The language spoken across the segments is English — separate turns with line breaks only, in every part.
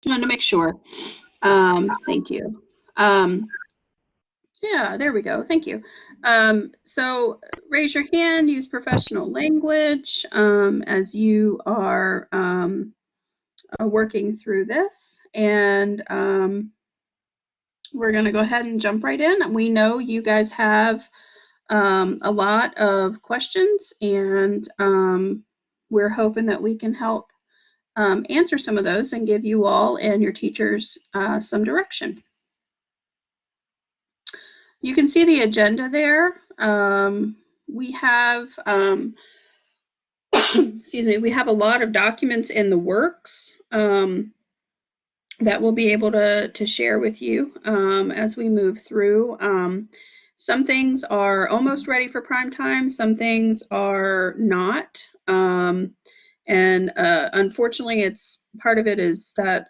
wanted to make sure. Thank you. Yeah, there we go. Thank you. So raise your hand, use professional language as you are working through this. And we're going to go ahead and jump right in. We know you guys have a lot of questions, and we're hoping that we can help answer some of those and give you all and your teachers some direction. You can see the agenda there. We have, excuse me, we have a lot of documents in the works that we'll be able to share with you as we move through. Some things are almost ready for prime time, some things are not. And unfortunately, it's part of it is that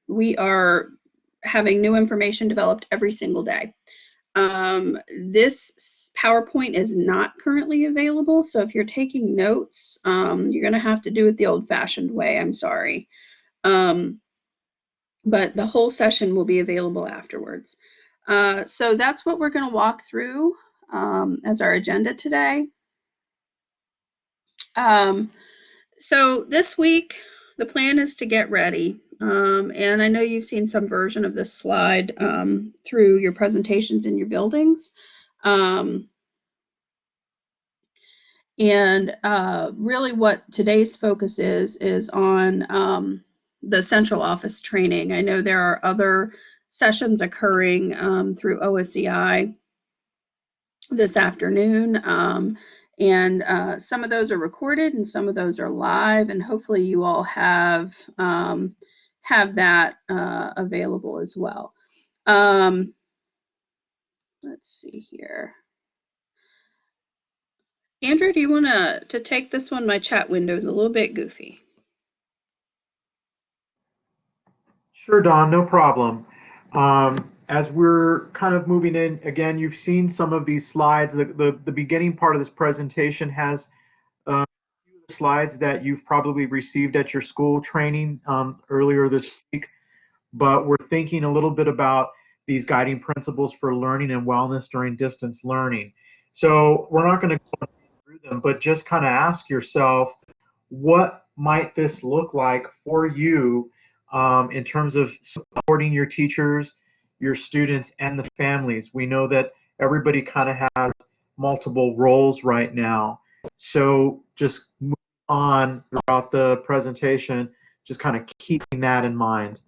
we are having new information developed every single day. This PowerPoint is not currently available, so if you're taking notes, you're going to have to do it the old-fashioned way. I'm sorry. But the whole session will be available afterwards. So that's what we're going to walk through as our agenda today. So this week, the plan is to get ready. And I know you've seen some version of this slide through your presentations in your buildings. And really what today's focus is on the central office training. I know there are other sessions occurring through OSEI this afternoon. And some of those are recorded and some of those are live, and hopefully you all have that available as well. Let's see here. Andrew, do you want to take this one? My chat window is a little bit goofy.
Sure, Don, no problem. As we're kind of moving in, again, you've seen some of these slides. The beginning part of this presentation has a few slides that you've probably received at your school training earlier this week, but we're thinking a little bit about these guiding principles for learning and wellness during distance learning. So we're not going to go through them, but just kind of ask yourself, what might this look like for you in terms of supporting your teachers, your students, and the families? We know that everybody kind of has multiple roles right now. So just move on throughout the presentation, just kind of keeping that in mind.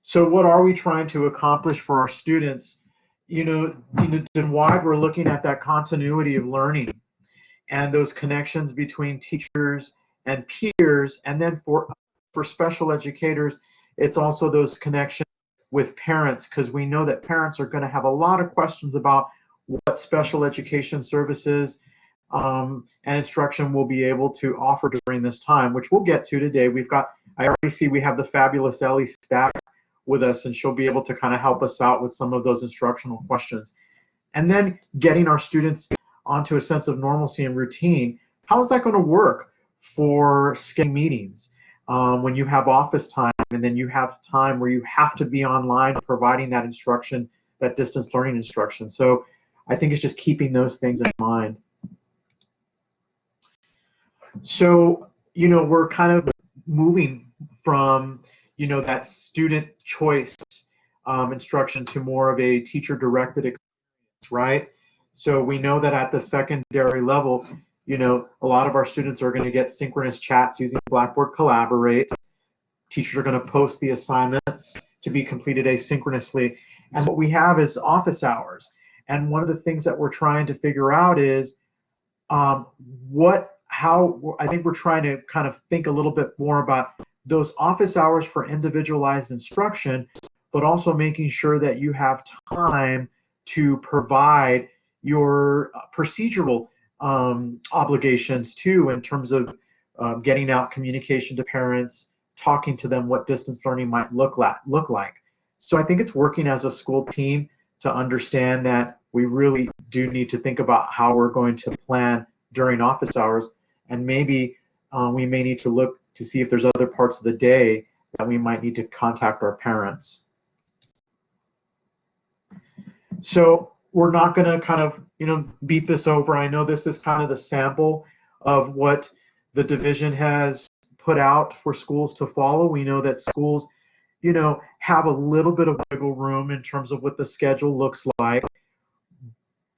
So what are we trying to accomplish for our students? You know, and why we're looking at that continuity of learning and those connections between teachers and peers, and then for special educators, it's also those connections with parents, because we know that parents are going to have a lot of questions about what special education services and instruction we'll be able to offer during this time, which we'll get to today. I already see we have the fabulous Ellie Stack with us, and she'll be able to kind of help us out with some of those instructional questions. And then getting our students onto a sense of normalcy and routine. How is that going to work for scheduling meetings when you have office time and then you have time where you have to be online providing that instruction, that distance learning instruction? So I think it's just keeping those things in mind. So, we're kind of moving from, that student choice instruction to more of a teacher-directed experience, right? So we know that at the secondary level, a lot of our students are going to get synchronous chats using Blackboard Collaborate. Teachers are going to post the assignments to be completed asynchronously. And what we have is office hours. And one of the things that we're trying to figure out is I think we're trying to kind of think a little bit more about those office hours for individualized instruction, but also making sure that you have time to provide your procedural obligations too, in terms of getting out communication to parents, talking to them what distance learning might look like. So I think it's working as a school team to understand that we really do need to think about how we're going to plan during office hours, and maybe we may need to look to see if there's other parts of the day that we might need to contact our parents. So we're not going to kind of, beat this over. I know this is kind of the sample of what the division has put out for schools to follow. We know that schools, have a little bit of wiggle room in terms of what the schedule looks like.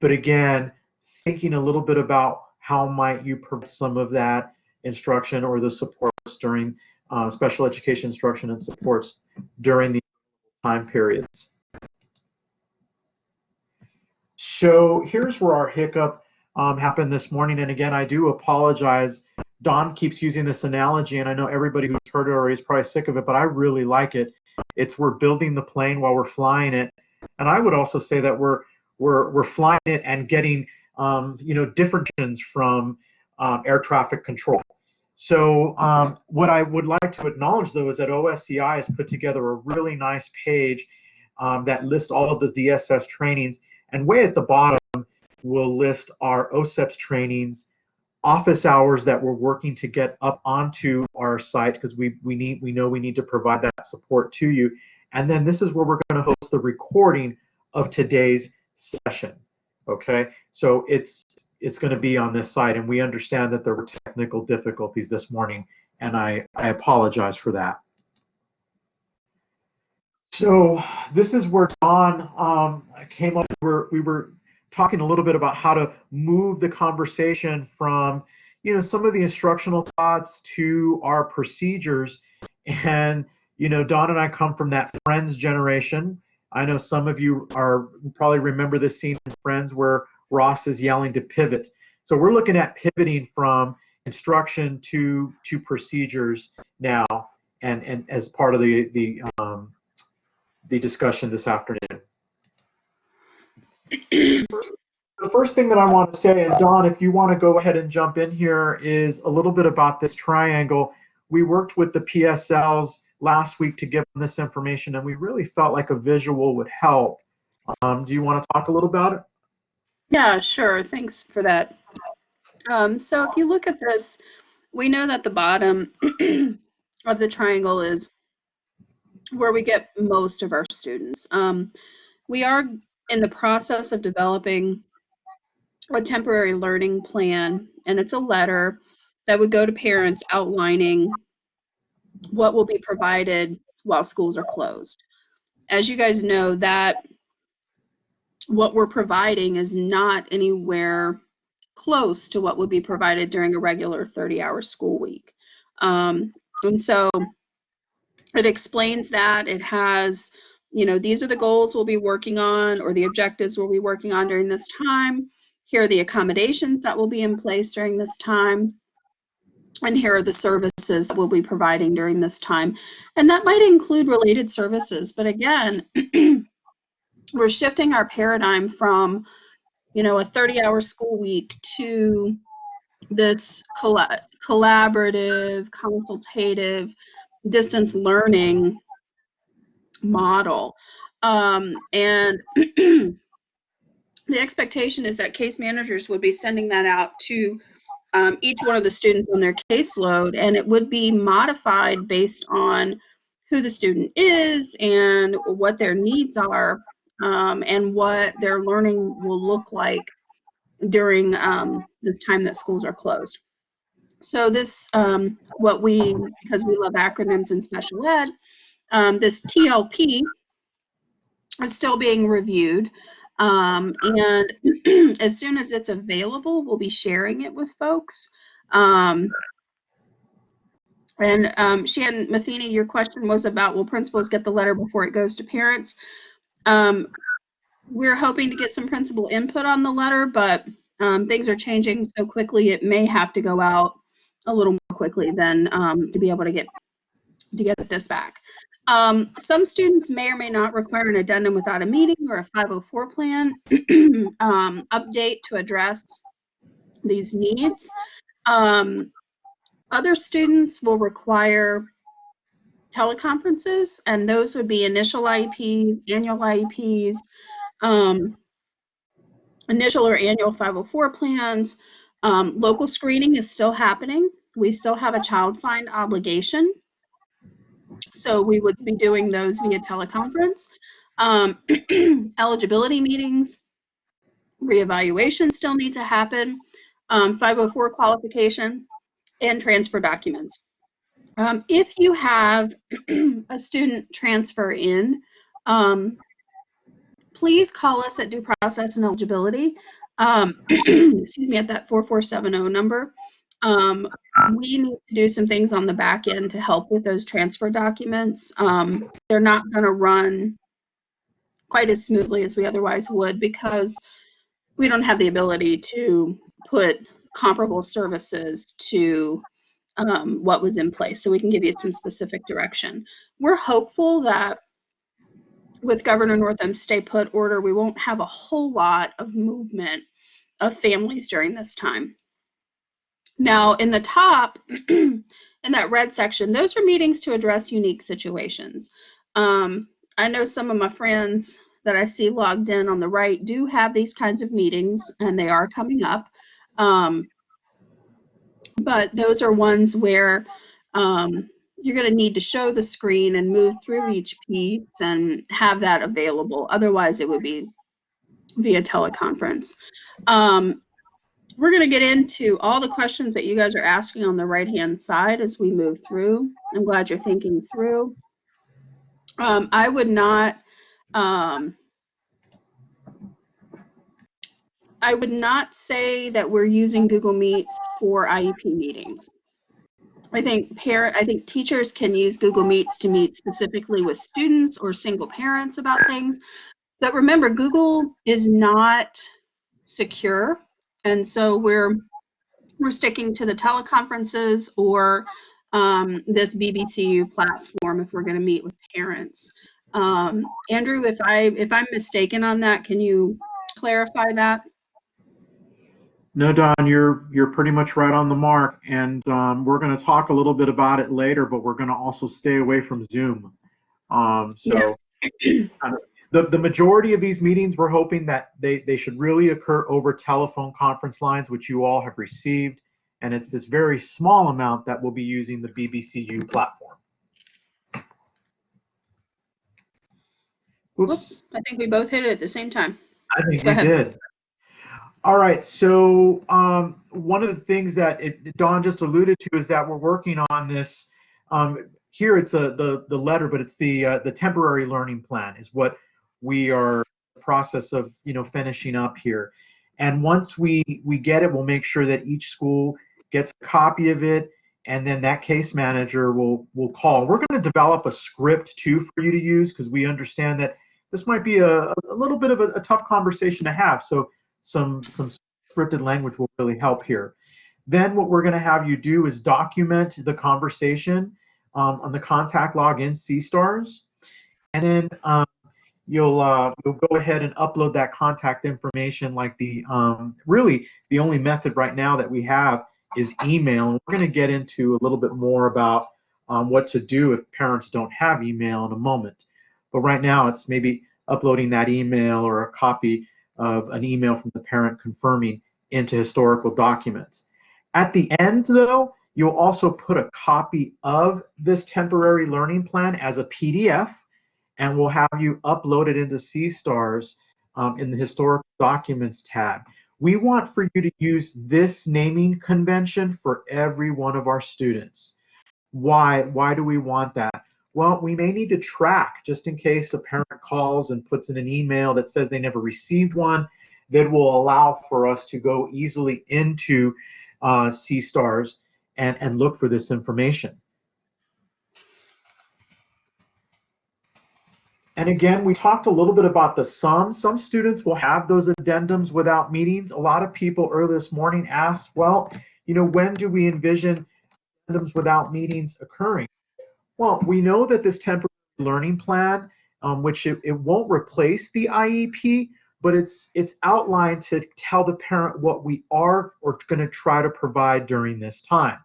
But again, thinking a little bit about how might you provide some of that instruction or the supports during special education instruction and supports during the time periods. So here's where our hiccup happened this morning. And again, I do apologize. Don keeps using this analogy, and I know everybody who's heard it already is probably sick of it, but I really like it. It's we're building the plane while we're flying it. And I would also say that we're flying it and getting differentials from air traffic control. So what I would like to acknowledge, though, is that OSEI has put together a really nice page that lists all of the DSS trainings. And way at the bottom, we'll list our OSEPS trainings, office hours that we're working to get up onto our site because we know we need to provide that support to you. And then this is where we're going to host the recording of today's session. Okay, so it's going to be on this site, and we understand that there were technical difficulties this morning, and I apologize for that. So this is where Don came up. We were talking a little bit about how to move the conversation from, some of the instructional thoughts to our procedures. And, Don and I come from that Friends generation. I know some of you probably remember this scene in Friends where Ross is yelling to pivot. So we're looking at pivoting from instruction to procedures now, and as part of the discussion this afternoon. The first thing that I want to say, and Don, if you want to go ahead and jump in here, is a little bit about this triangle. We worked with the PSLs last week to give them this information, and we really felt like a visual would help. Do you want to talk a little about it?
Yeah, sure. Thanks for that. So if you look at this, we know that the bottom of the triangle is where we get most of our students. We are in the process of developing a temporary learning plan, and it's a letter that would go to parents outlining what will be provided while schools are closed. As you guys know, that what we're providing is not anywhere close to what would be provided during a regular 30-hour school week. And so it explains that. It has, these are the goals we'll be working on, or the objectives we'll be working on during this time. Here are the accommodations that will be in place during this time. And here are the services that we'll be providing during this time. And that might include related services. But again, we're shifting our paradigm from, a 30-hour school week to this collaborative, consultative, distance learning model. And the expectation is that case managers would be sending that out to each one of the students on their caseload, and it would be modified based on who the student is and what their needs are, and what their learning will look like during this time that schools are closed. So this, because we love acronyms in special ed, this TLP is still being reviewed. And as soon as it's available, we'll be sharing it with folks. And Shannon Matheny, your question was about, will principals get the letter before it goes to parents? We're hoping to get some principal input on the letter, but things are changing so quickly, it may have to go out a little more quickly than to be able to get this back. Some students may or may not require an addendum without a meeting or a 504 plan update to address these needs. Other students will require teleconferences, and those would be initial IEPs, annual IEPs, initial or annual 504 plans. Local screening is still happening. we still have a child find obligation. So we would be doing those via teleconference. Eligibility meetings, reevaluations still need to happen, 504 qualification, and transfer documents. If you have a student transfer in, please call us at due process and eligibility, excuse me, at that 4470 number. We need to do some things on the back end to help with those transfer documents. They're not going to run quite as smoothly as we otherwise would because we don't have the ability to put comparable services to what was in place. So we can give you some specific direction. We're hopeful that with Governor Northam's stay put order, we won't have a whole lot of movement of families during this time. Now, in the top, in that red section, those are meetings to address unique situations. I know some of my friends that I see logged in on the right do have these kinds of meetings, and they are coming up. But those are ones where you're going to need to show the screen and move through each piece and have that available. Otherwise, it would be via teleconference. We're going to get into all the questions that you guys are asking on the right-hand side as we move through. I'm glad you're thinking through. I would not say that we're using Google Meets for IEP meetings. I think teachers can use Google Meets to meet specifically with students or single parents about things. But remember, Google is not secure, and so we're sticking to the teleconferences or this BBCU platform if we're going to meet with parents. Andrew, if I'm mistaken on that, can you clarify that?
No, Don, you're pretty much right on the mark, and we're going to talk a little bit about it later, but we're going to also stay away from Zoom. So the majority of these meetings, we're hoping that they should really occur over telephone conference lines, which you all have received, and it's this very small amount that will be using the BBCU platform.
Oops. I think we both hit it at the same time.
I think we did. All right, so one of the things that Dawn just alluded to is that we're working on this. Here it's the letter, but it's the temporary learning plan is what we are in the process of finishing up here. And once we get it, we'll make sure that each school gets a copy of it, and then that case manager will call. We're going to develop a script too for you to use because we understand that this might be a little bit of a tough conversation to have. So some scripted language will really help here. Then what we're going to have you do is document the conversation on the contact log in C-STARS, and then you'll go ahead and upload that contact information. Like really the only method right now that we have is email, and we're going to get into a little bit more about what to do if parents don't have email in a moment. But right now it's maybe uploading that email or a copy of an email from the parent confirming into historical documents. At the end, though, you'll also put a copy of this temporary learning plan as a PDF, and we'll have you upload it into C-STARS in the historical documents tab. We want for you to use this naming convention for every one of our students. Why do we want that? Well, we may need to track just in case a parent calls and puts in an email that says they never received one. That will allow for us to go easily into C-STARS and look for this information. And again, we talked a little bit about the sum. Some students will have those addendums without meetings. A lot of people early this morning asked, well, when do we envision addendums without meetings occurring? Well, we know that this temporary learning plan, which it won't replace the IEP, but it's outlined to tell the parent what we are or going to try to provide during this time.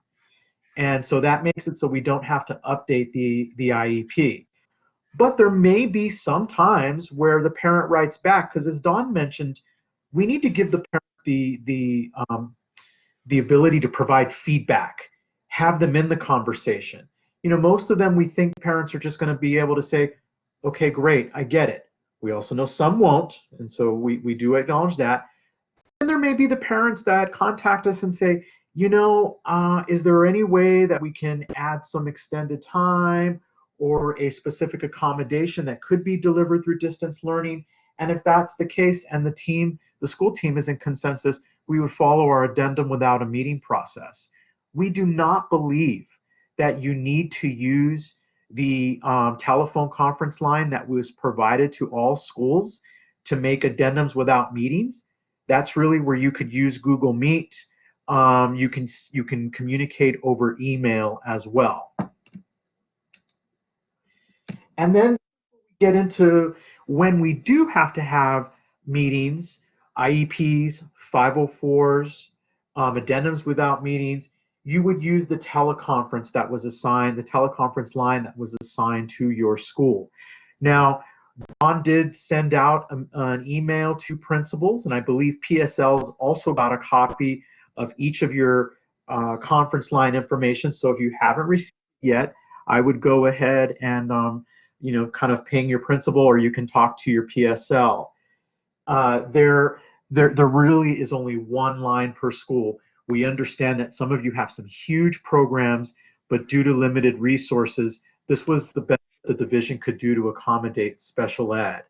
And so that makes it so we don't have to update the IEP. But there may be some times where the parent writes back, because as Dawn mentioned, we need to give the parent the ability to provide feedback. have them in the conversation. Most of them, we think parents are just going to be able to say, okay, great, I get it. We also know some won't, and so we do acknowledge that. And there may be the parents that contact us and say, is there any way that we can add some extended time or a specific accommodation that could be delivered through distance learning? And if that's the case and the school team is in consensus, we would follow our addendum without a meeting process. We do not believe that you need to use the telephone conference line that was provided to all schools to make addendums without meetings. That's really where you could use Google Meet. You can communicate over email as well. And then we get into when we do have to have meetings, IEPs, 504s, addendums without meetings. You would use the teleconference that was assigned, the teleconference line that was assigned to your school. Now, Don did send out an email to principals, and I believe PSLs also got a copy of each of your conference line information. So if you haven't received it yet, I would go ahead and kind of ping your principal, or you can talk to your PSL. There really is only one line per school. We understand that some of you have some huge programs, but due to limited resources, this was the best the division could do to accommodate special ed.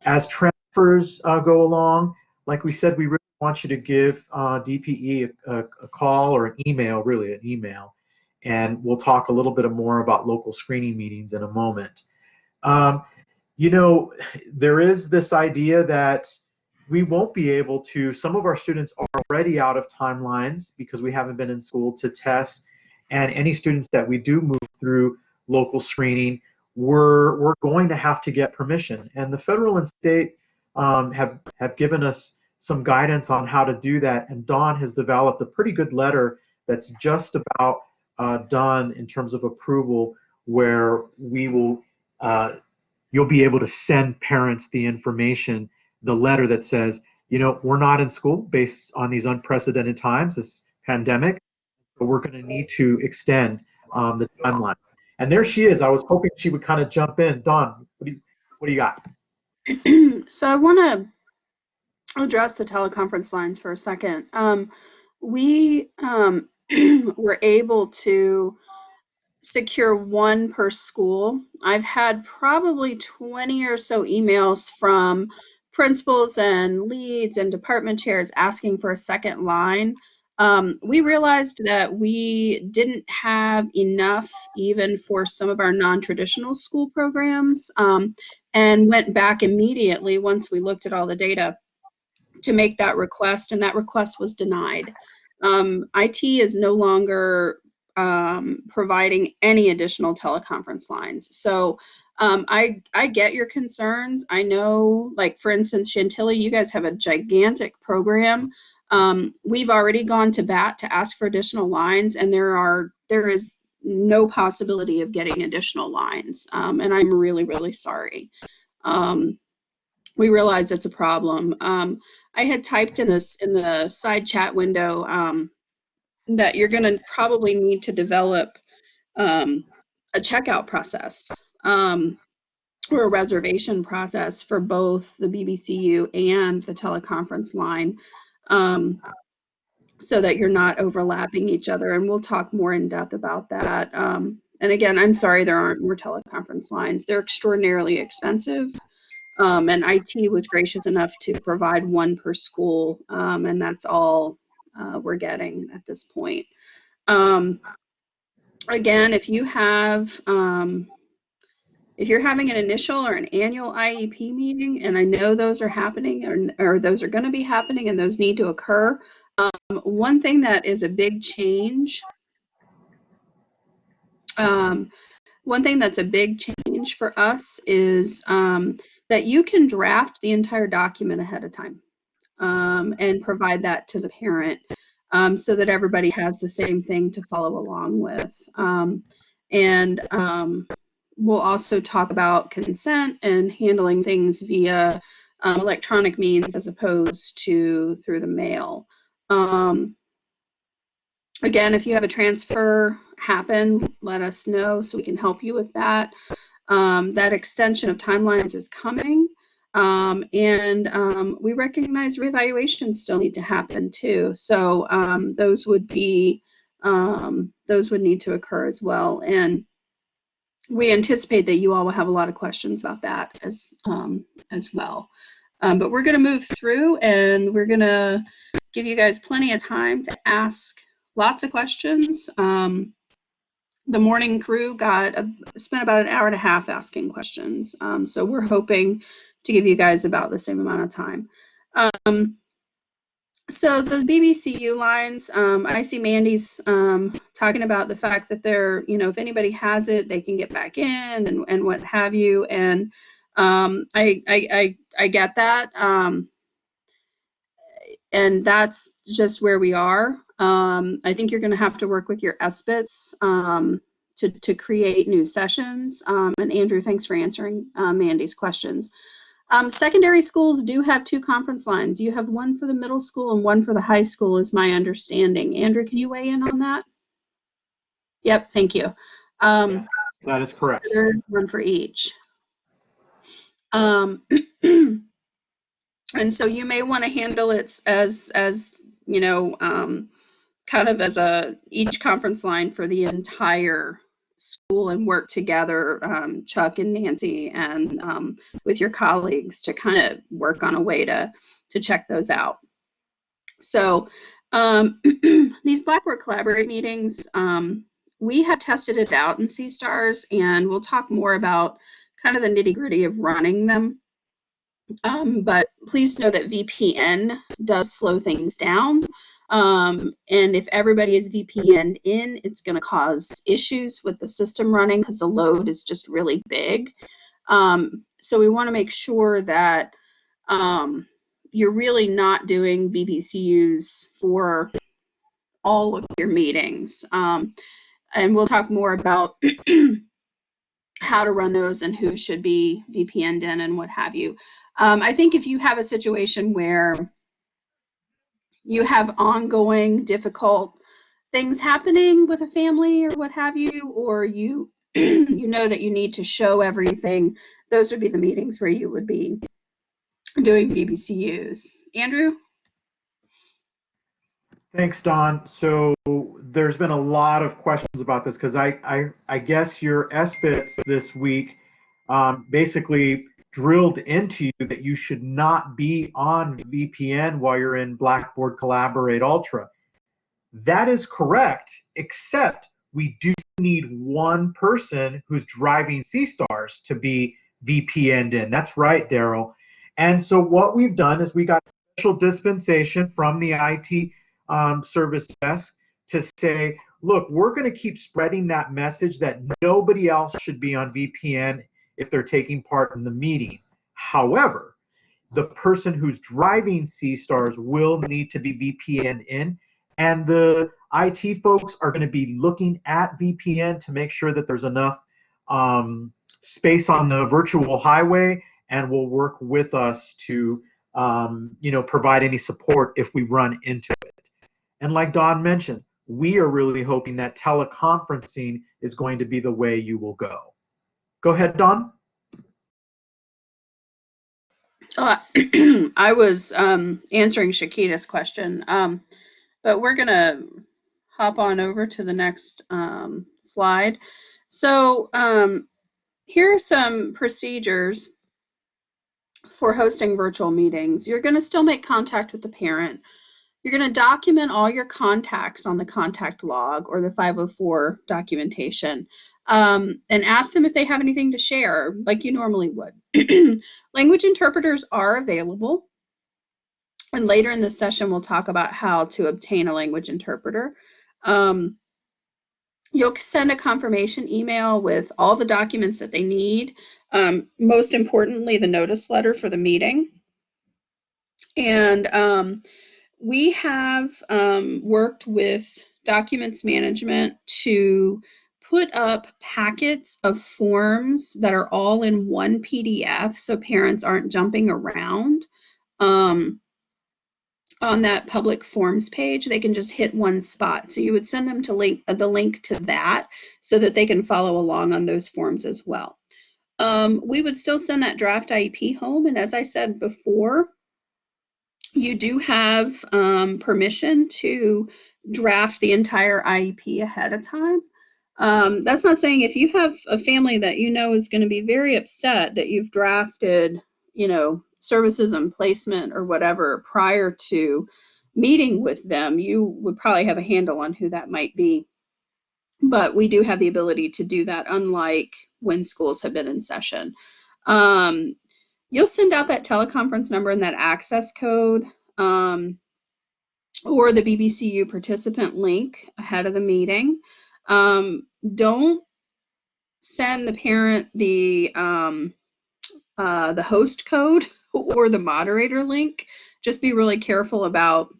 As transfers go along, like we said, we really want you to give DPE a call or an email, and we'll talk a little bit more about local screening meetings in a moment. There is this idea that we won't be able to, some of our students are already out of timelines because we haven't been in school to test, and any students that we do move through local screening, we're going to have to get permission. And the federal and state have given us some guidance on how to do that, and Dawn has developed a pretty good letter that's just about done in terms of approval, where we will you'll be able to send parents the information, the letter that says, we're not in school based on these unprecedented times, this pandemic, so we're going to need to extend the timeline. And there she is. I was hoping she would kind of jump in. Dawn, what do you got?
So I want to address the teleconference lines for a second. We were able to secure one per school. I've had probably 20 or so emails from principals and leads and department chairs asking for a second line. We realized that we didn't have enough even for some of our non-traditional school programs, and went back immediately once we looked at all the data to make that request, and that request was denied. IT is no longer providing any additional teleconference lines. So I get your concerns. I know, like, for instance, Chantilly, you guys have a gigantic program. We've already gone to bat to ask for additional lines, and there is no possibility of getting additional lines. And I'm really, really sorry. We realize it's a problem. I had typed in the side chat window that you're going to probably need to develop a checkout process or a reservation process for both the BBCU and the teleconference line, so that you're not overlapping each other. And we'll talk more in depth about that. And again, I'm sorry there aren't more teleconference lines. They're extraordinarily expensive. And IT was gracious enough to provide one per school, and that's all we're getting at this point. Again, if you're having an initial or an annual IEP meeting, and I know those are happening, or those are going to be happening, and those need to occur, one thing that is a big change, one thing that's a big change for us is that you can draft the entire document ahead of time and provide that to the parent, so that everybody has the same thing to follow along with. We'll also talk about consent and handling things via electronic means as opposed to through the mail. Again, if you have a transfer happen, let us know so we can help you with that. That extension of timelines is coming. We recognize reevaluations still need to happen too. So those would need to occur as well. And we anticipate that you all will have a lot of questions about that as well. But we're going to move through, and we're going to give you guys plenty of time to ask lots of questions. The morning crew spent about an hour and a half asking questions. So we're hoping to give you guys about the same amount of time. So those BBCU lines, I see Mandy's talking about the fact that they're, if anybody has it, they can get back in and what have you. And I get that. And that's just where we are. I think you're going to have to work with your SBITs to create new sessions. And Andrew, thanks for answering Mandy's questions. Secondary schools do have 2 conference lines. You have one for the middle school and one for the high school, is my understanding. Andrew, can you weigh in on that? Yep, thank you.
That is correct.
There is one for each. And so you may want to handle it as kind of as each conference line for the entire school and work together, Chuck and Nancy, and with your colleagues to kind of work on a way to check those out. So these Blackboard Collaborate meetings, we have tested it out in C-STARS, and we'll talk more about kind of the nitty-gritty of running them. But please know that VPN does slow things down. And if everybody is VPN'd in, it's going to cause issues with the system running because the load is just really big. So we want to make sure that you're really not doing BBCUs for all of your meetings. And we'll talk more about how to run those and who should be VPN'd in and what have you. I think if you have a situation where you have ongoing difficult things happening with a family or what have you, or you know that you need to show everything, those would be the meetings where you would be doing BBCUs. Andrew?
Thanks, Don. So there's been a lot of questions about this because I guess your SBITs this week basically drilled into you that you should not be on VPN while you're in Blackboard Collaborate Ultra. That is correct, except we do need one person who's driving C-STARS to be VPN'd in. That's right, Daryl. And so what we've done is we got special dispensation from the IT service desk to say, look, we're going to keep spreading that message that nobody else should be on VPN if they're taking part in the meeting. However, the person who's driving C-STARS will need to be VPN'd in, and the IT folks are going to be looking at VPN to make sure that there's enough space on the virtual highway, and will work with us to provide any support if we run into it. And like Don mentioned, we are really hoping that teleconferencing is going to be the way you will go. Go ahead, Don.
I was answering Shakita's question, but we're going to hop on over to the next slide. So here are some procedures for hosting virtual meetings. You're going to still make contact with the parent. You're going to document all your contacts on the contact log or the 504 documentation, and ask them if they have anything to share like you normally would. Language interpreters are available, and later in this session we'll talk about how to obtain a language interpreter. You'll send a confirmation email with all the documents that they need, most importantly the notice letter for the meeting. And we have worked with documents management to put up packets of forms that are all in one PDF so parents aren't jumping around. on that public forms page, they can just hit one spot. So you would send them to the link to that so that they can follow along on those forms as well. We would still send that draft IEP home. And as I said before, you do have permission to draft the entire IEP ahead of time. That's not saying if you have a family that you know is going to be very upset that you've drafted, services and placement or whatever prior to meeting with them, you would probably have a handle on who that might be. But we do have the ability to do that, unlike when schools have been in session. You'll send out that teleconference number and that access code, or the BBCU participant link ahead of the meeting. Don't send the parent the host code or the moderator link. Just be really careful about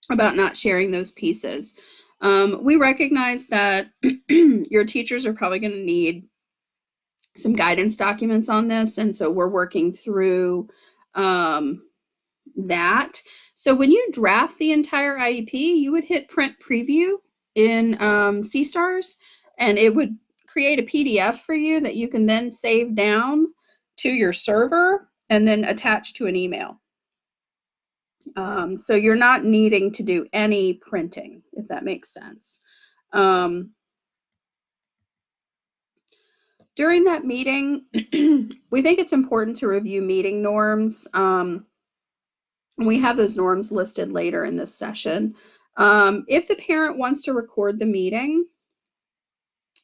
not sharing those pieces. We recognize that your teachers are probably going to need some guidance documents on this, and so we're working through that. So when you draft the entire IEP, you would hit print preview in CStars, and it would create a PDF for you that you can then save down to your server and then attach to an email. So you're not needing to do any printing, if that makes sense. During that meeting, we think it's important to review meeting norms. We have those norms listed later in this session. If the parent wants to record the meeting,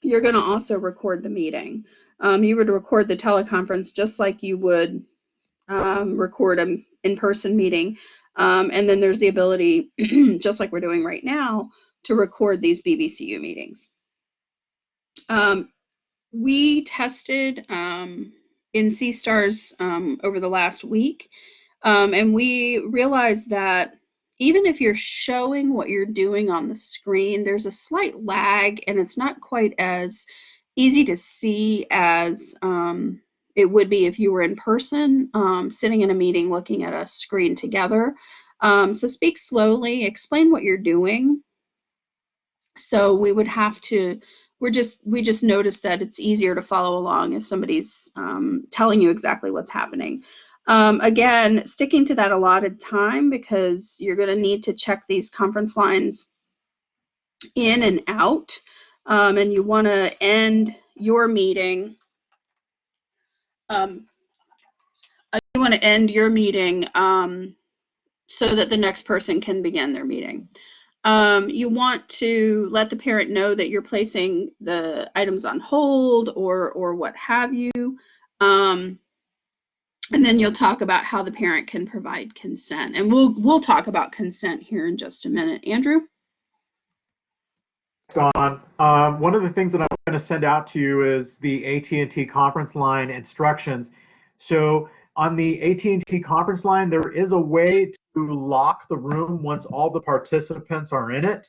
you're going to also record the meeting. You would record the teleconference just like you would record an in-person meeting. And then there's the ability, just like we're doing right now, to record these BBCU meetings. We tested in CStars over the last week, and we realized that even if you're showing what you're doing on the screen, there's a slight lag, and it's not quite as easy to see as it would be if you were in person, sitting in a meeting looking at a screen together. So speak slowly, explain what you're doing. So we would have to, we just noticed that it's easier to follow along if somebody's telling you exactly what's happening. Again, sticking to that allotted time, because you're going to need to check these conference lines in and out, and you want to end your meeting. You want to end your meeting so that the next person can begin their meeting. You want to let the parent know that you're placing the items on hold or what have you. And then you'll talk about how the parent can provide consent. And we'll talk about consent here in just a minute. Andrew?
Dawn. One of the things that I'm going to send out to you is the AT&T conference line instructions. So on the AT&T conference line, there is a way to lock the room once all the participants are in it,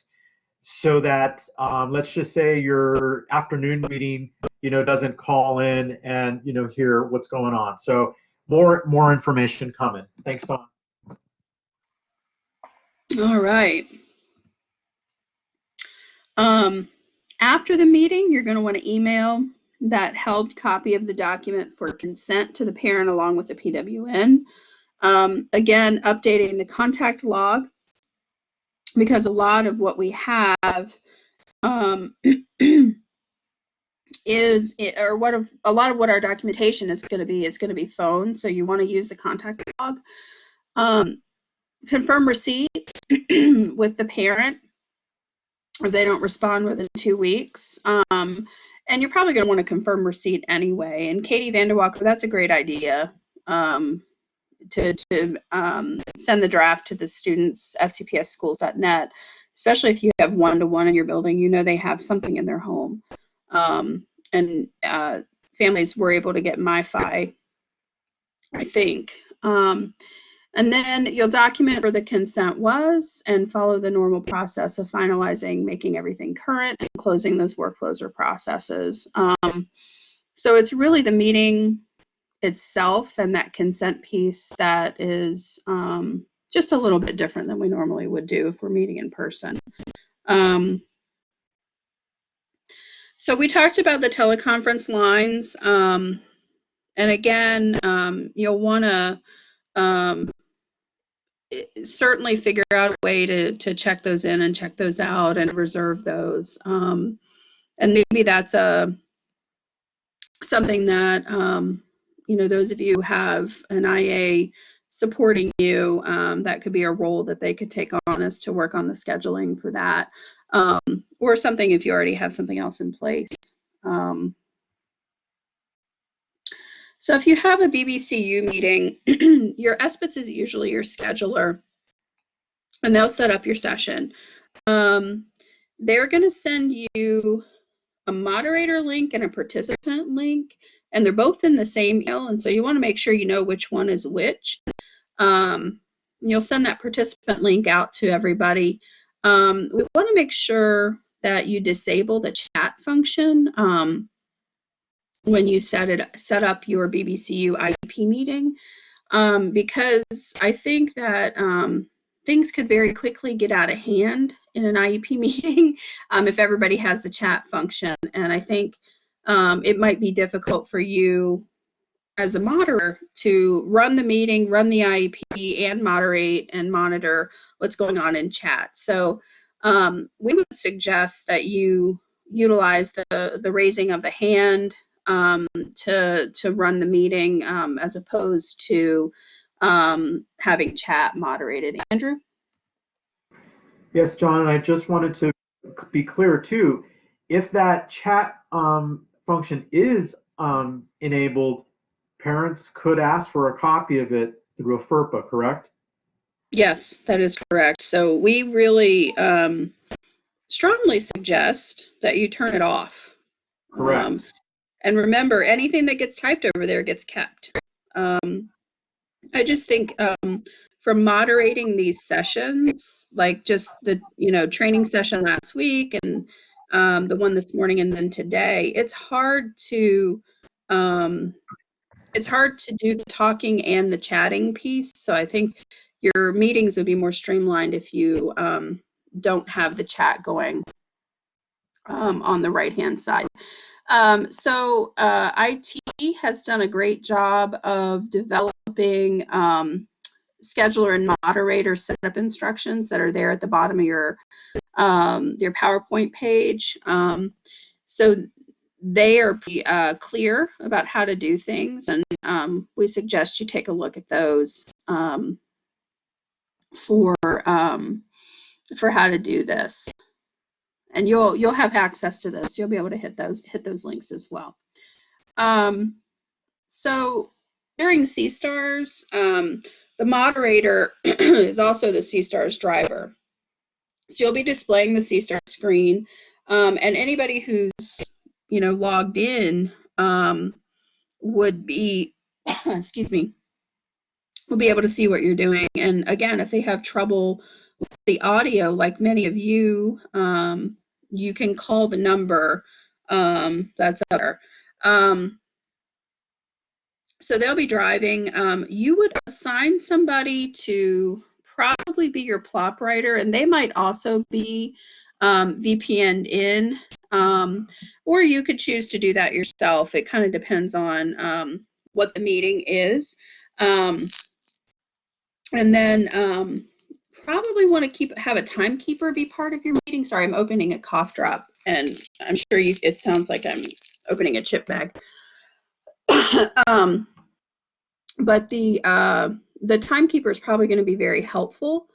so that let's just say your afternoon meeting, doesn't call in and hear what's going on. So more information coming. Thanks, Dawn.
All right. After the meeting, you're going to want to email that held copy of the document for consent to the parent along with the PWN. Again, updating the contact log, because a lot of what we have a lot of what our documentation is going to be phone. So you want to use the contact log. Confirm receipt with the parent if they don't respond within 2 weeks. And you're probably going to want to confirm receipt anyway. And Katie Vanderwalker, that's a great idea, to send the draft to the students, fcpsschools.net, especially if you have one-to-one in your building. They have something in their home. And families were able to get MiFi, I think. And then you'll document where the consent was and follow the normal process of finalizing, making everything current, and closing those workflows or processes. So it's really the meeting itself and that consent piece that is just a little bit different than we normally would do if we're meeting in person. So we talked about the teleconference lines, and again, you'll want to certainly figure out a way to check those in and check those out and reserve those. And maybe that's something that those of you who have an IA supporting you, that could be a role that they could take on, is to work on the scheduling for that, or something if you already have something else in place. So if you have a BBCU meeting, your SPITS is usually your scheduler, and they'll set up your session. They're going to send you a moderator link and a participant link, and they're both in the same email, and so you want to make sure you know which one is which. You'll send that participant link out to everybody. We want to make sure that you disable the chat function when you set up your BBCU IEP meeting, because I think that things could very quickly get out of hand in an IEP meeting if everybody has the chat function. And I think it might be difficult for you as a moderator to run the meeting, run the IEP, and moderate and monitor what's going on in chat. So we would suggest that you utilize the raising of the hand to run the meeting, as opposed to having chat moderated. Andrew?
Yes, John, and I just wanted to be clear too. If that chat function is enabled, parents could ask for a copy of it through a FERPA, correct?
Yes, that is correct. So we really strongly suggest that you turn it off.
Correct.
And remember, anything that gets typed over there gets kept. I just think from moderating these sessions, like just the training session last week and the one this morning and then today, it's hard to do the talking and the chatting piece. So I think your meetings would be more streamlined if you don't have the chat going on the right-hand side. So IT has done a great job of developing scheduler and moderator setup instructions that are there at the bottom of your PowerPoint page. So they are clear about how to do things, and we suggest you take a look at those for how to do this. And you'll have access to this. You'll be able to hit those links as well. So during C-STARS, the moderator is also the C-STARS driver. So you'll be displaying the C-STARS screen, and anybody who's logged in would be excuse me, will be able to see what you're doing. And again, if they have trouble with the audio, like many of you, you can call the number that's up there. So they'll be driving. You would assign somebody to probably be your plop writer, and they might also be VPN'd in, or you could choose to do that yourself. It kind of depends on what the meeting is. And then probably want to have a timekeeper be part of your meeting. Sorry, I'm opening a cough drop, and I'm sure it sounds like I'm opening a chip bag. But the timekeeper is probably going to be very helpful,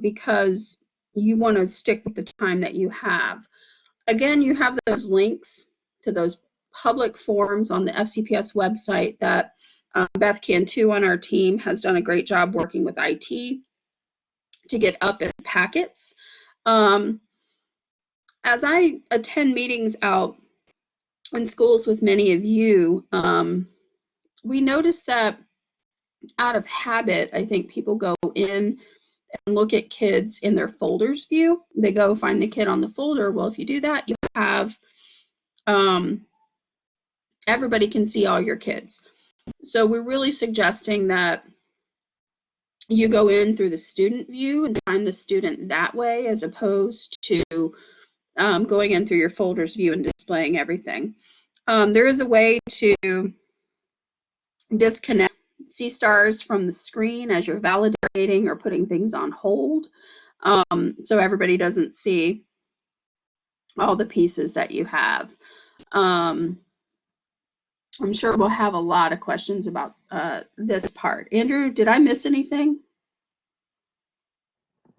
because you want to stick with the time that you have. Again, you have those links to those public forums on the FCPS website that Beth Cantu on our team has done a great job working with IT to get up as packets. As I attend meetings out in schools with many of you, we notice that out of habit, I think people go in and look at kids in their folders view. They go find the kid on the folder. Well, if you do that, you have everybody can see all your kids. So we're really suggesting that you go in through the student view and find the student that way, as opposed to going in through your folders view and displaying everything. There is a way to disconnect C-stars from the screen as you're validating or putting things on hold, so everybody doesn't see all the pieces that you have. I'm sure we'll have a lot of questions about this part. Andrew, did I miss anything?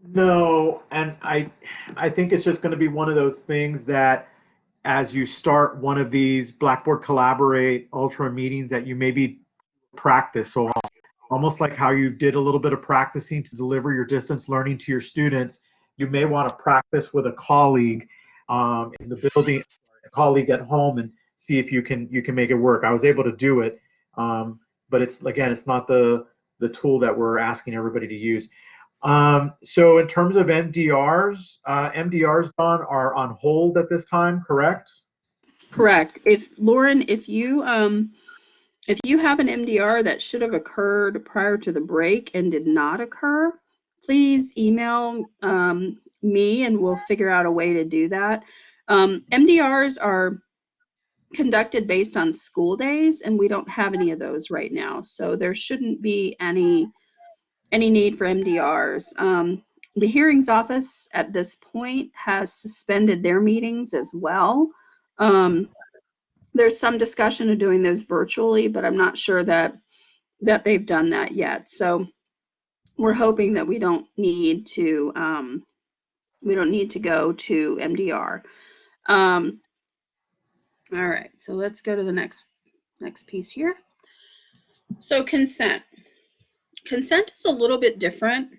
No, and I think it's just going to be one of those things that as you start one of these Blackboard Collaborate Ultra meetings that you maybe practice. So almost like how you did a little bit of practicing to deliver your distance learning to your students, you may want to practice with a colleague in the building, a colleague at home, and see if you can make it work. I was able to do it, but it's not the tool that we're asking everybody to use. So in terms of MDRs, MDRs, Don, are on hold at this time, correct?
Correct. If Lauren, if you have an MDR that should have occurred prior to the break and did not occur, please email me and we'll figure out a way to do that. MDRs are conducted based on school days, and we don't have any of those right now, so there shouldn't be any need for MDRs. The hearings office at this point has suspended their meetings as well. There's some discussion of doing those virtually, but I'm not sure that they've done that yet. So we're hoping that we don't need to go to MDR. All right, so let's go to the next piece here. So consent. Consent is a little bit different,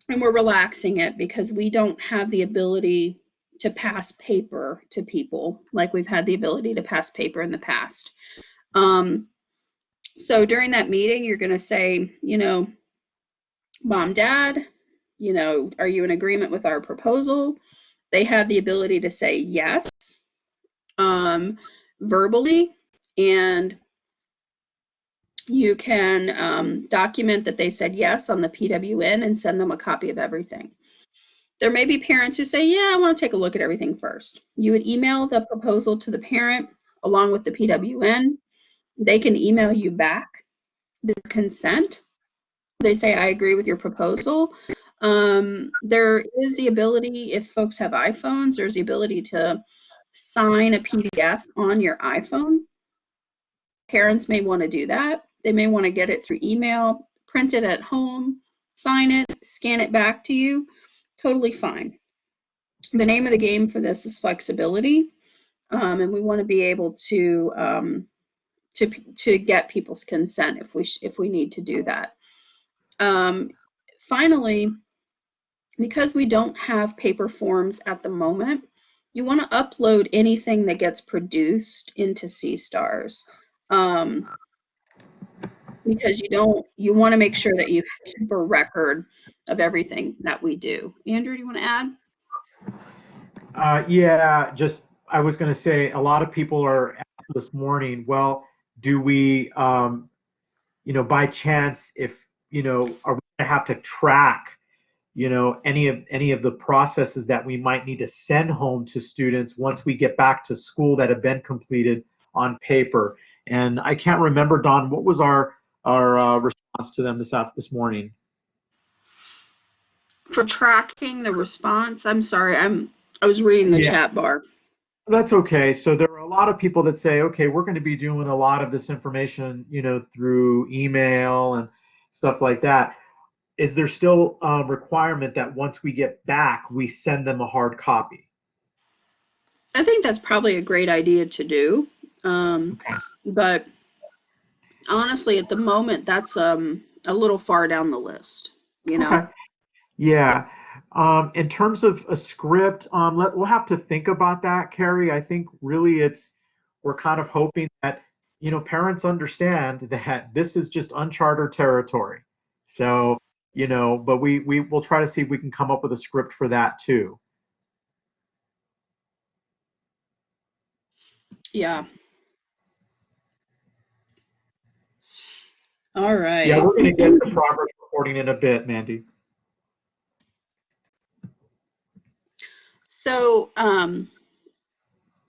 and we're relaxing it because we don't have the ability to pass paper to people like we've had the ability to pass paper in the past. So during that meeting, you're going to say, Mom, Dad, are you in agreement with our proposal? They have the ability to say yes verbally, and you can document that they said yes on the PWN and send them a copy of everything. There may be parents who say, yeah, I want to take a look at everything first. You would email the proposal to the parent along with the PWN. They can email you back the consent. They say, I agree with your proposal. There is the ability, if folks have iPhones, there's the ability to sign a PDF on your iPhone. Parents may want to do that. They may want to get it through email, print it at home, sign it, scan it back to you. Totally fine. The name of the game for this is flexibility, and we want to be able to get people's consent if we need to do that. Finally, because we don't have paper forms at the moment, you want to upload anything that gets produced into C-Stars, because you want to make sure that you keep a record of everything that we do. Andrew, do you want to add?
Yeah, just I was going to say a lot of people are asked this morning, well, do we, by chance, if, are we going to have to track, any of the processes that we might need to send home to students once we get back to school that have been completed on paper? And I can't remember, Don, what was our response to them this morning?
For tracking the response, I'm sorry, I was reading the chat bar.
That's okay. So there are a lot of people that say, okay, we're going to be doing a lot of this information, through email and stuff like that. Is there still a requirement that once we get back, we send them a hard copy?
I think that's probably a great idea to do. But honestly, at the moment, that's a little far down the list,
Okay. Yeah. In terms of a script, we'll have to think about that, Carrie. I think really we're kind of hoping that, parents understand that this is just uncharted territory. So, but we will try to see if we can come up with a script for that too.
Yeah. All right.
Yeah, we're going to get the progress recording in a bit, Mandy.
So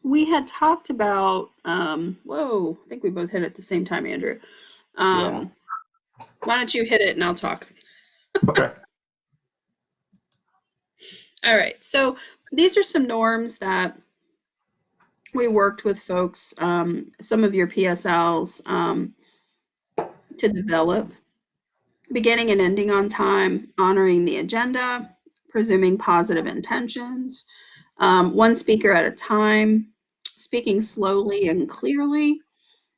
we had talked about, whoa, I think we both hit it at the same time, Andrew.
Yeah.
Why don't you hit it and I'll talk?
Okay.
All right. So these are some norms that we worked with folks, some of your PSLs, to develop. Beginning and ending on time, honoring the agenda, presuming positive intentions, one speaker at a time, speaking slowly and clearly,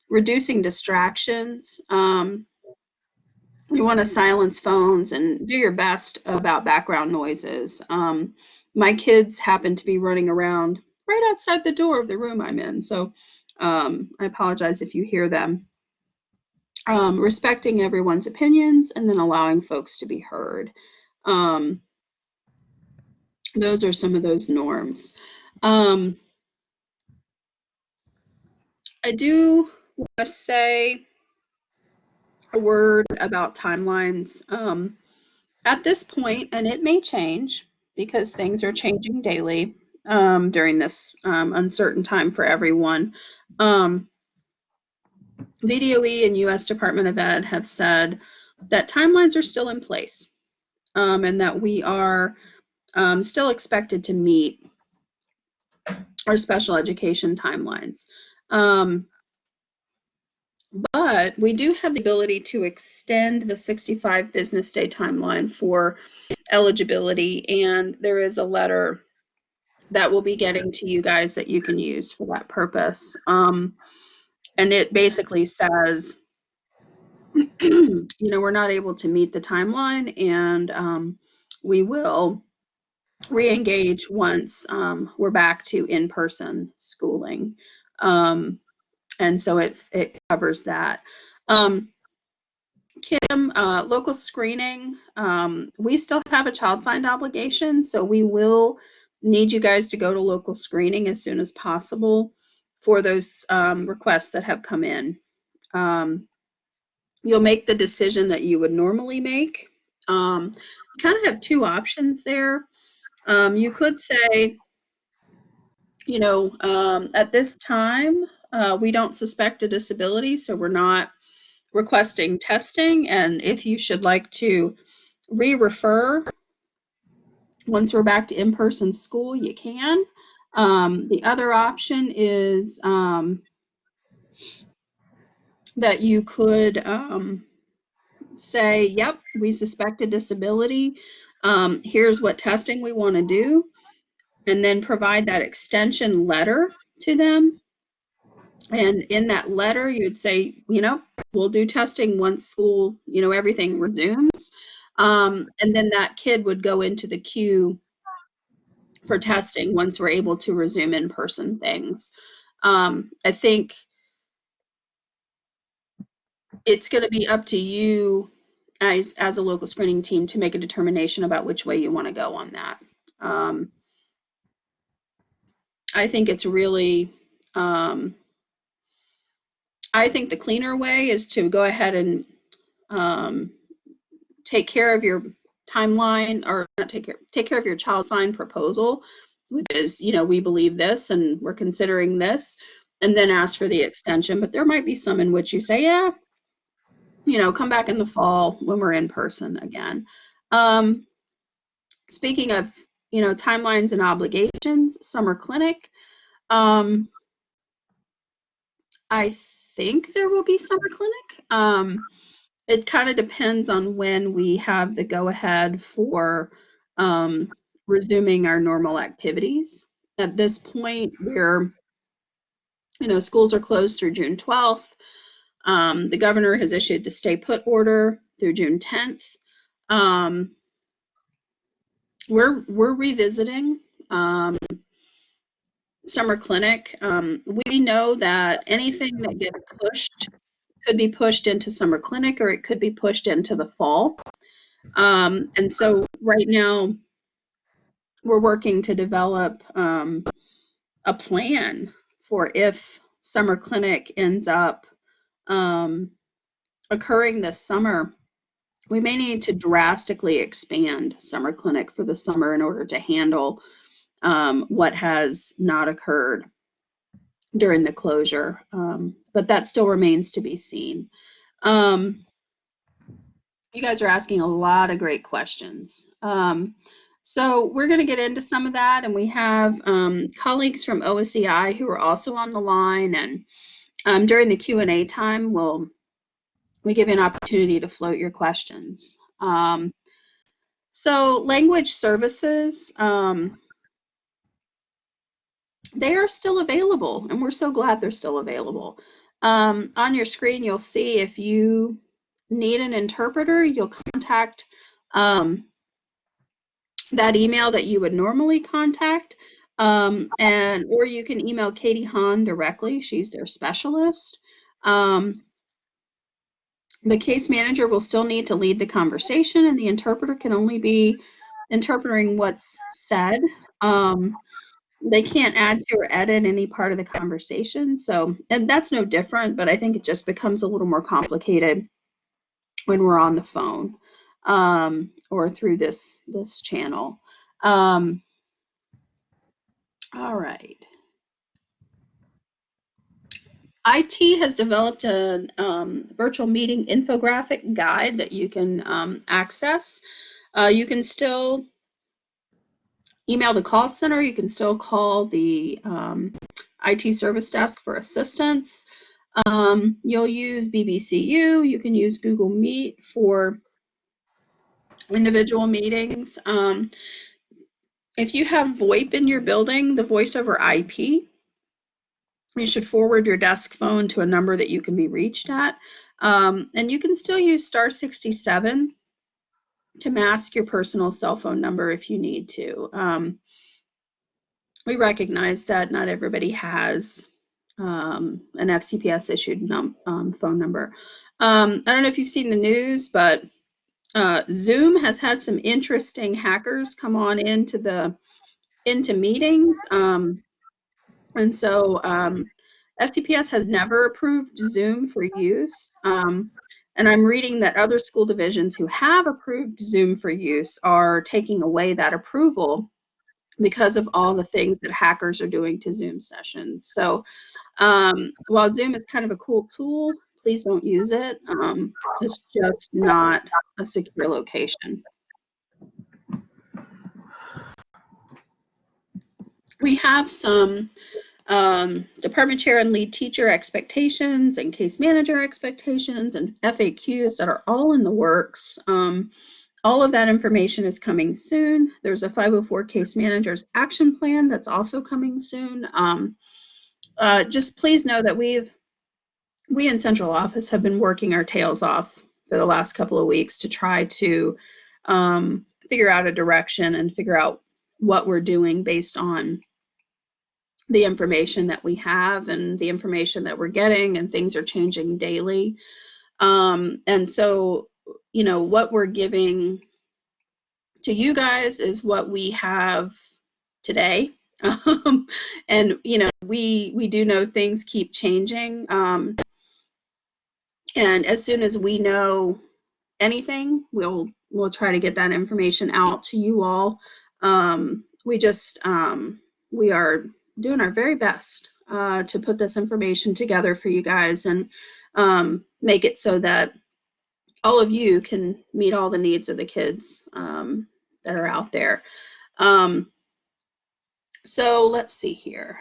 reducing distractions. You want to silence phones and do your best about background noises. My kids happen to be running around right outside the door of the room I'm in, so I apologize if you hear them. Respecting everyone's opinions and then allowing folks to be heard. Those are some of those norms. I do want to say a word about timelines. At this point, and it may change because things are changing daily during this uncertain time for everyone. VDOE and U.S. Department of Ed have said that timelines are still in place and that we are still expected to meet our special education timelines. But we do have the ability to extend the 65 business day timeline for eligibility, and there is a letter that will be getting to you guys that you can use for that purpose. And it basically says, you know, we're not able to meet the timeline, and we will re-engage once we're back to in-person schooling. And so it covers that. Kim, local screening, we still have a child find obligation, so we will need you guys to go to local screening as soon as possible for those requests that have come in. You'll make the decision that you would normally make. You kind of have two options there. You could say, you know, at this time, we don't suspect a disability, so we're not requesting testing. And if you should like to re-refer once we're back to in-person school, you can. The other option is that you could say, yep, we suspect a disability. Here's what testing we want to do, and then provide that extension letter to them. And in that letter, you'd say, you know, we'll do testing once school, you know, everything resumes. And then that kid would go into the queue for testing once we're able to resume in-person things. I think it's going to be up to you as a local screening team to make a determination about which way you want to go on that. I think it's really, I think the cleaner way is to go ahead and take care of your timeline, or not take care of your child find proposal, which is, you know, we believe this and we're considering this, and then ask for the extension. But there might be some in which you say, yeah, you know, come back in the fall when we're in person again. Speaking of, you know, timelines and obligations, summer clinic. I think there will be summer clinic. It kind of depends on when we have the go-ahead for resuming our normal activities. At this point, we're, you know, schools are closed through June 12th. The governor has issued the stay put order through June 10th. We're revisiting summer clinic. We know that anything that gets pushed could be pushed into summer clinic, or it could be pushed into the fall. And so right now we're working to develop a plan for if summer clinic ends up occurring this summer. we may need to drastically expand summer clinic for the summer in order to handle what has not occurred during the closure, but that still remains to be seen. You guys are asking a lot of great questions. So we're going to get into some of that, and we have colleagues from OSEI who are also on the line, and during the Q&A time, we give you an opportunity to float your questions. So language services, they are still available, and we're so glad they're still available. On your screen, you'll see if you need an interpreter, you'll contact that email that you would normally contact, or you can email Katie Hahn directly. She's their specialist. The case manager will still need to lead the conversation, and the interpreter can only be interpreting what's said. They can't add to or edit any part of the conversation. So, and that's no different, but I think it just becomes a little more complicated when we're on the phone or through this channel. All right. IT has developed a virtual meeting infographic guide that you can access. You can still email the call center. You can still call the IT service desk for assistance. You'll use BBCU. You can use Google Meet for individual meetings. If you have VoIP in your building, the voice over IP, you should forward your desk phone to a number that you can be reached at. And you can still use *67 to mask your personal cell phone number if you need to. We recognize that not everybody has an FCPS issued phone number. I don't know if you've seen the news, but Zoom has had some interesting hackers come on into meetings. And so FCPS has never approved Zoom for use. And I'm reading that other school divisions who have approved Zoom for use are taking away that approval because of all the things that hackers are doing to Zoom sessions. So while Zoom is kind of a cool tool, please don't use it. It's just not a secure location. We have some department chair and lead teacher expectations and case manager expectations and FAQs that are all in the works. All of that information is coming soon. There's a 504 case manager's action plan that's also coming soon. Just please know that we in central office have been working our tails off for the last couple of weeks to try to figure out a direction and figure out what we're doing based on the information that we have and the information that we're getting, and things are changing daily. And so, you know, what we're giving to you guys is what we have today. And, you know, we do know things keep changing. And as soon as we know anything, we'll try to get that information out to you all. We are doing our very best to put this information together for you guys and make it so that all of you can meet all the needs of the kids that are out there. So let's see here.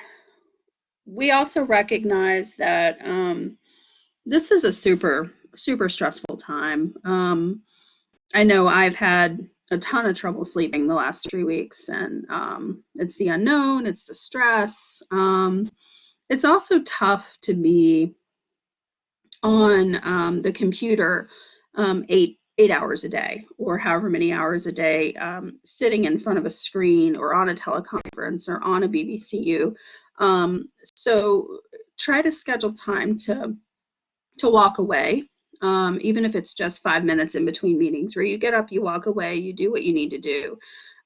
We also recognize that this is a super stressful time. I know I've had a ton of trouble sleeping the last 3 weeks, and it's the unknown, it's the stress. It's also tough to be on the computer 8 hours a day or however many hours a day, sitting in front of a screen or on a teleconference or on a BBCU. So try to schedule time to walk away, even if it's just 5 minutes in between meetings, where you get up, you walk away, you do what you need to do,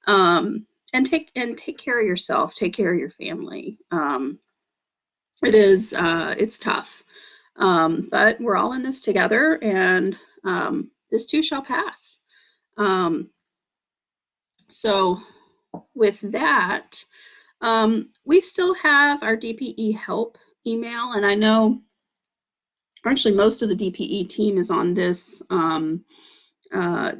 and take care of yourself, take care of your family. It's tough, but we're all in this together, and this too shall pass. So with that, we still have our DPE help email, and I know actually most of the DPE team is on this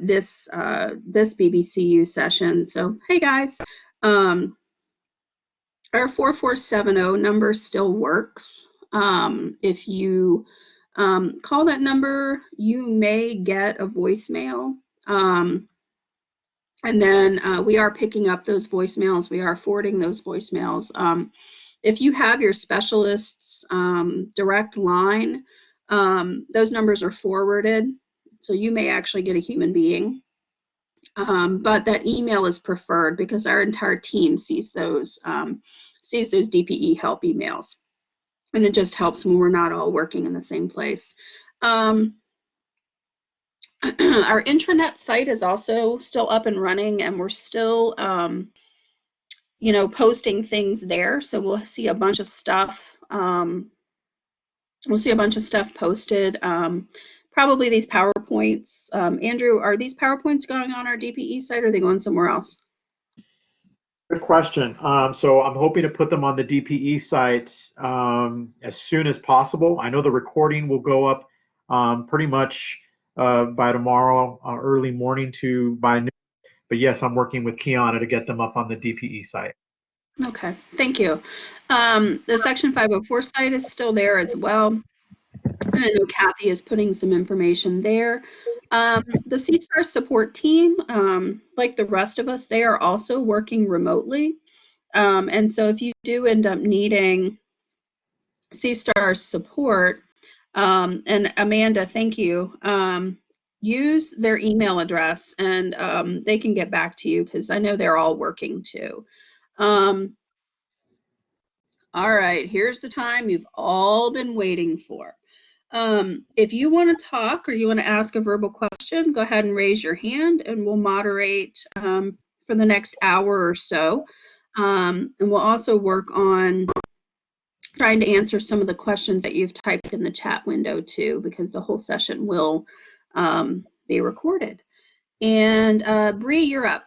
this BBCU session. So hey guys, our 4470 number still works. If you call that number, you may get a voicemail. And then we are picking up those voicemails. We are forwarding those voicemails. If you have your specialist's direct line, those numbers are forwarded. So you may actually get a human being. But that email is preferred because our entire team sees those DPE help emails. And it just helps when we're not all working in the same place. Our intranet site is also still up and running, and we're still, you know, posting things there. So we'll see a bunch of stuff. We'll see a bunch of stuff posted. Probably these PowerPoints. Andrew, are these PowerPoints going on our DPE site, or are they going somewhere else?
Good question. So I'm hoping to put them on the DPE site as soon as possible. I know the recording will go up pretty much by tomorrow, early morning to by noon. But yes, I'm working with Kiana to get them up on the DPE site.
Okay, thank you. The Section 504 site is still there as well. And I know Kathy is putting some information there. The CSTAR support team, like the rest of us, they are also working remotely. And so if you do end up needing CSTAR support, and Amanda, thank you, use their email address and they can get back to you because I know they're all working too. All right, here's the time you've all been waiting for. If you want to talk or you want to ask a verbal question, go ahead and raise your hand and we'll moderate for the next hour or so. And we'll also work on trying to answer some of the questions that you've typed in the chat window too, because the whole session will be recorded. And Bree, you're up.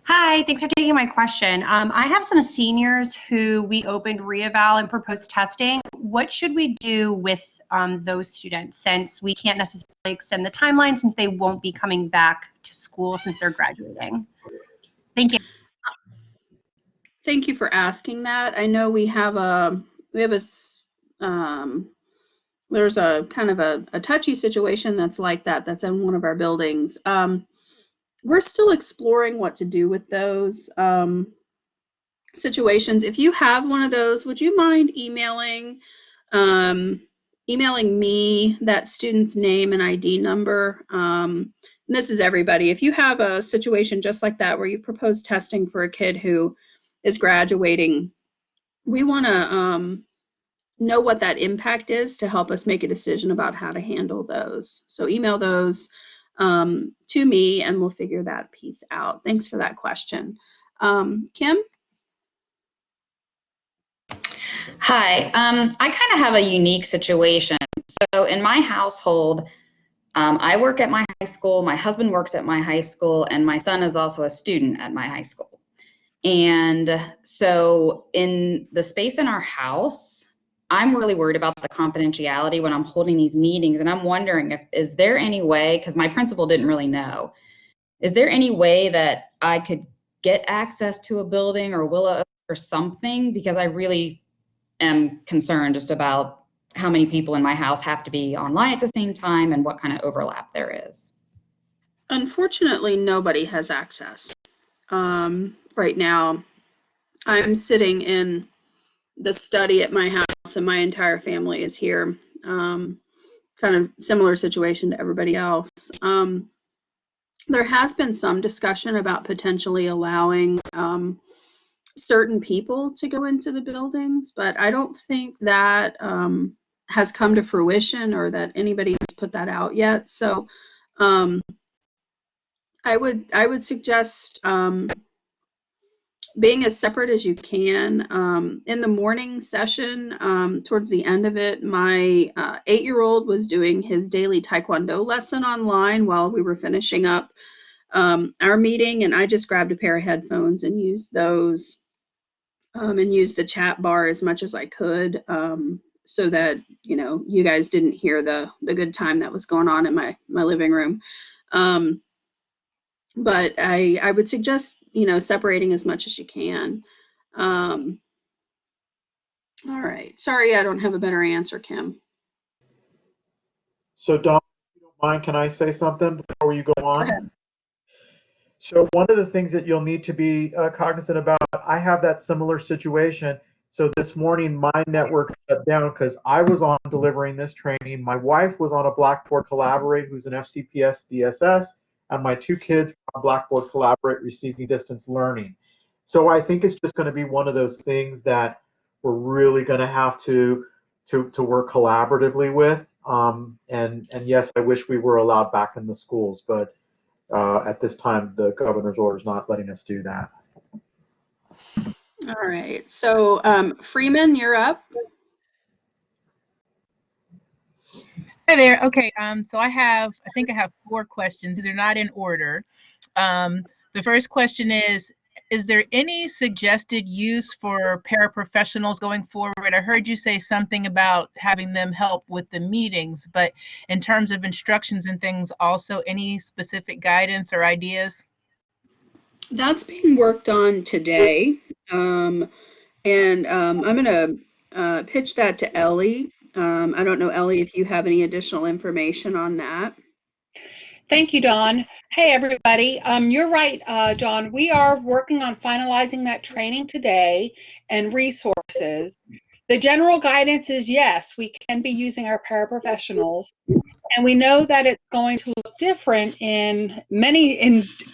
Hi, thanks for taking my question. I have some seniors who we opened reeval and proposed testing. What should we do with those students since we can't necessarily extend the timeline since they won't be coming back to school since they're graduating? Thank you.
Thank you for asking that. I know we have there's a kind of a touchy situation that's like that, that's in one of our buildings. We're still exploring what to do with those situations. If you have one of those, would you mind emailing me that student's name and ID number? And this is everybody. If you have a situation just like that where you've proposed testing for a kid who is graduating, we want to know what that impact is to help us make a decision about how to handle those. So email those to me and we'll figure that piece out. Thanks for that question. Kim?
Hi, I kind of have a unique situation. So in my household, I work at my high school, my husband works at my high school, and my son is also a student at my high school. And so in the space in our house, I'm really worried about the confidentiality when I'm holding these meetings, and I'm wondering is there any way, because my principal didn't really know, is there any way that I could get access to a building or Willa or something? Because I really am concerned just about how many people in my house have to be online at the same time and what kind of overlap there is.
Unfortunately, nobody has access. Right now, I'm sitting in the study at my house and my entire family is here. Kind of similar situation to everybody else. There has been some discussion about potentially allowing certain people to go into the buildings, but I don't think that has come to fruition or that anybody has put that out yet. So I would suggest being as separate as you can. In the morning session, towards the end of it, my 8-year-old was doing his daily Taekwondo lesson online while we were finishing up our meeting, and I just grabbed a pair of headphones and used those and used the chat bar as much as I could, so that you guys didn't hear the good time that was going on in my living room. But I would suggest separating as much as you can. All right. Sorry, I don't have a better answer, Kim.
So Dawn, if you don't mind, can I say something before you go on?
Go ahead.
So one of the things that you'll need to be cognizant about, I have that similar situation. So this morning, my network shut down because I was on delivering this training. My wife was on a Blackboard Collaborate, who's an FCPS DSS, and my 2 kids on Blackboard Collaborate receiving distance learning. So I think it's just going to be one of those things that we're really going to have to work collaboratively with. And yes, I wish we were allowed back in the schools, but at this time, the governor's order is not letting us do that.
All right. So Freeman, you're up.
Hi there. Okay. So I think I have 4 questions. These are not in order. The first question is there any suggested use for paraprofessionals going forward? I heard you say something about having them help with the meetings, but in terms of instructions and things, also any specific guidance or ideas?
That's being worked on today. And I'm going to pitch that to Ellie. I don't know, Ellie, if you have any additional information on that.
Thank you, Dawn. Hey, everybody. You're right, Dawn. We are working on finalizing that training today and resources. The general guidance is yes, we can be using our paraprofessionals, and we know that it's going to look different in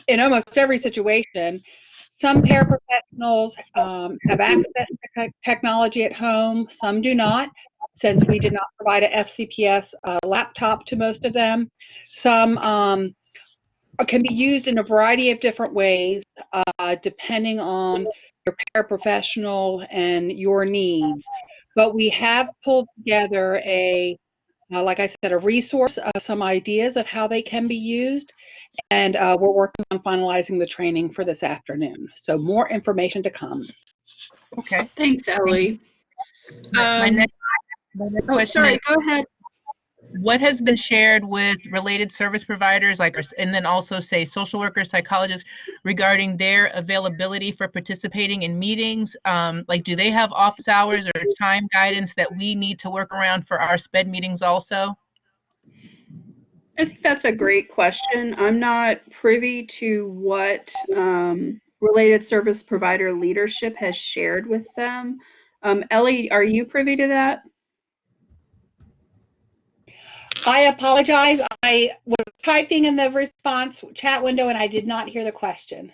almost every situation. Some paraprofessionals have access to technology at home, some do not, since we did not provide a FCPS laptop to most of them. Some can be used in a variety of different ways, depending on your paraprofessional and your needs. But we have pulled together like I said, a resource, some ideas of how they can be used, and we're working on finalizing the training for this afternoon. So more information to come.
Okay.
Thanks, Ellie.
My next question
sorry,
is,
go ahead.
what has been shared with related service providers, and then also say social workers, psychologists, regarding their availability for participating in meetings? Like, do they have office hours or time guidance that we need to work around for our SPED meetings also?
I think that's a great question. I'm not privy to what related service provider leadership has shared with them. Ellie, are you privy to that?
I apologize. I was typing in the response chat window and I did not hear the question.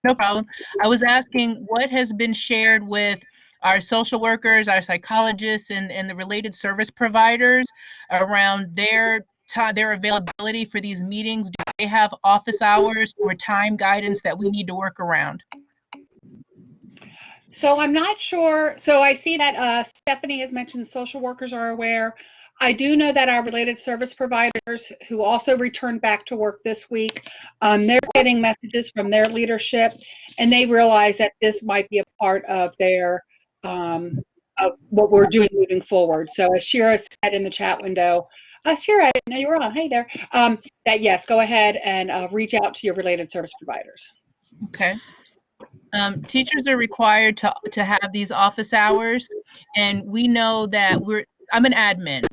No problem. I was asking what has been shared with our social workers, our psychologists, and the related service providers around their availability for these meetings. Do they have office hours or time guidance that we need to work around?
So I'm not sure. So I see that Stephanie has mentioned social workers are aware. I do know that our related service providers who also returned back to work this week, they're getting messages from their leadership, and they realize that this might be a part of their of what we're doing moving forward. So as Shira said in the chat window, Shira, I didn't know you were on. Hey there. That yes, go ahead and reach out to your related service providers.
Okay. Teachers are required to have these office hours, and we know that I'm an admin.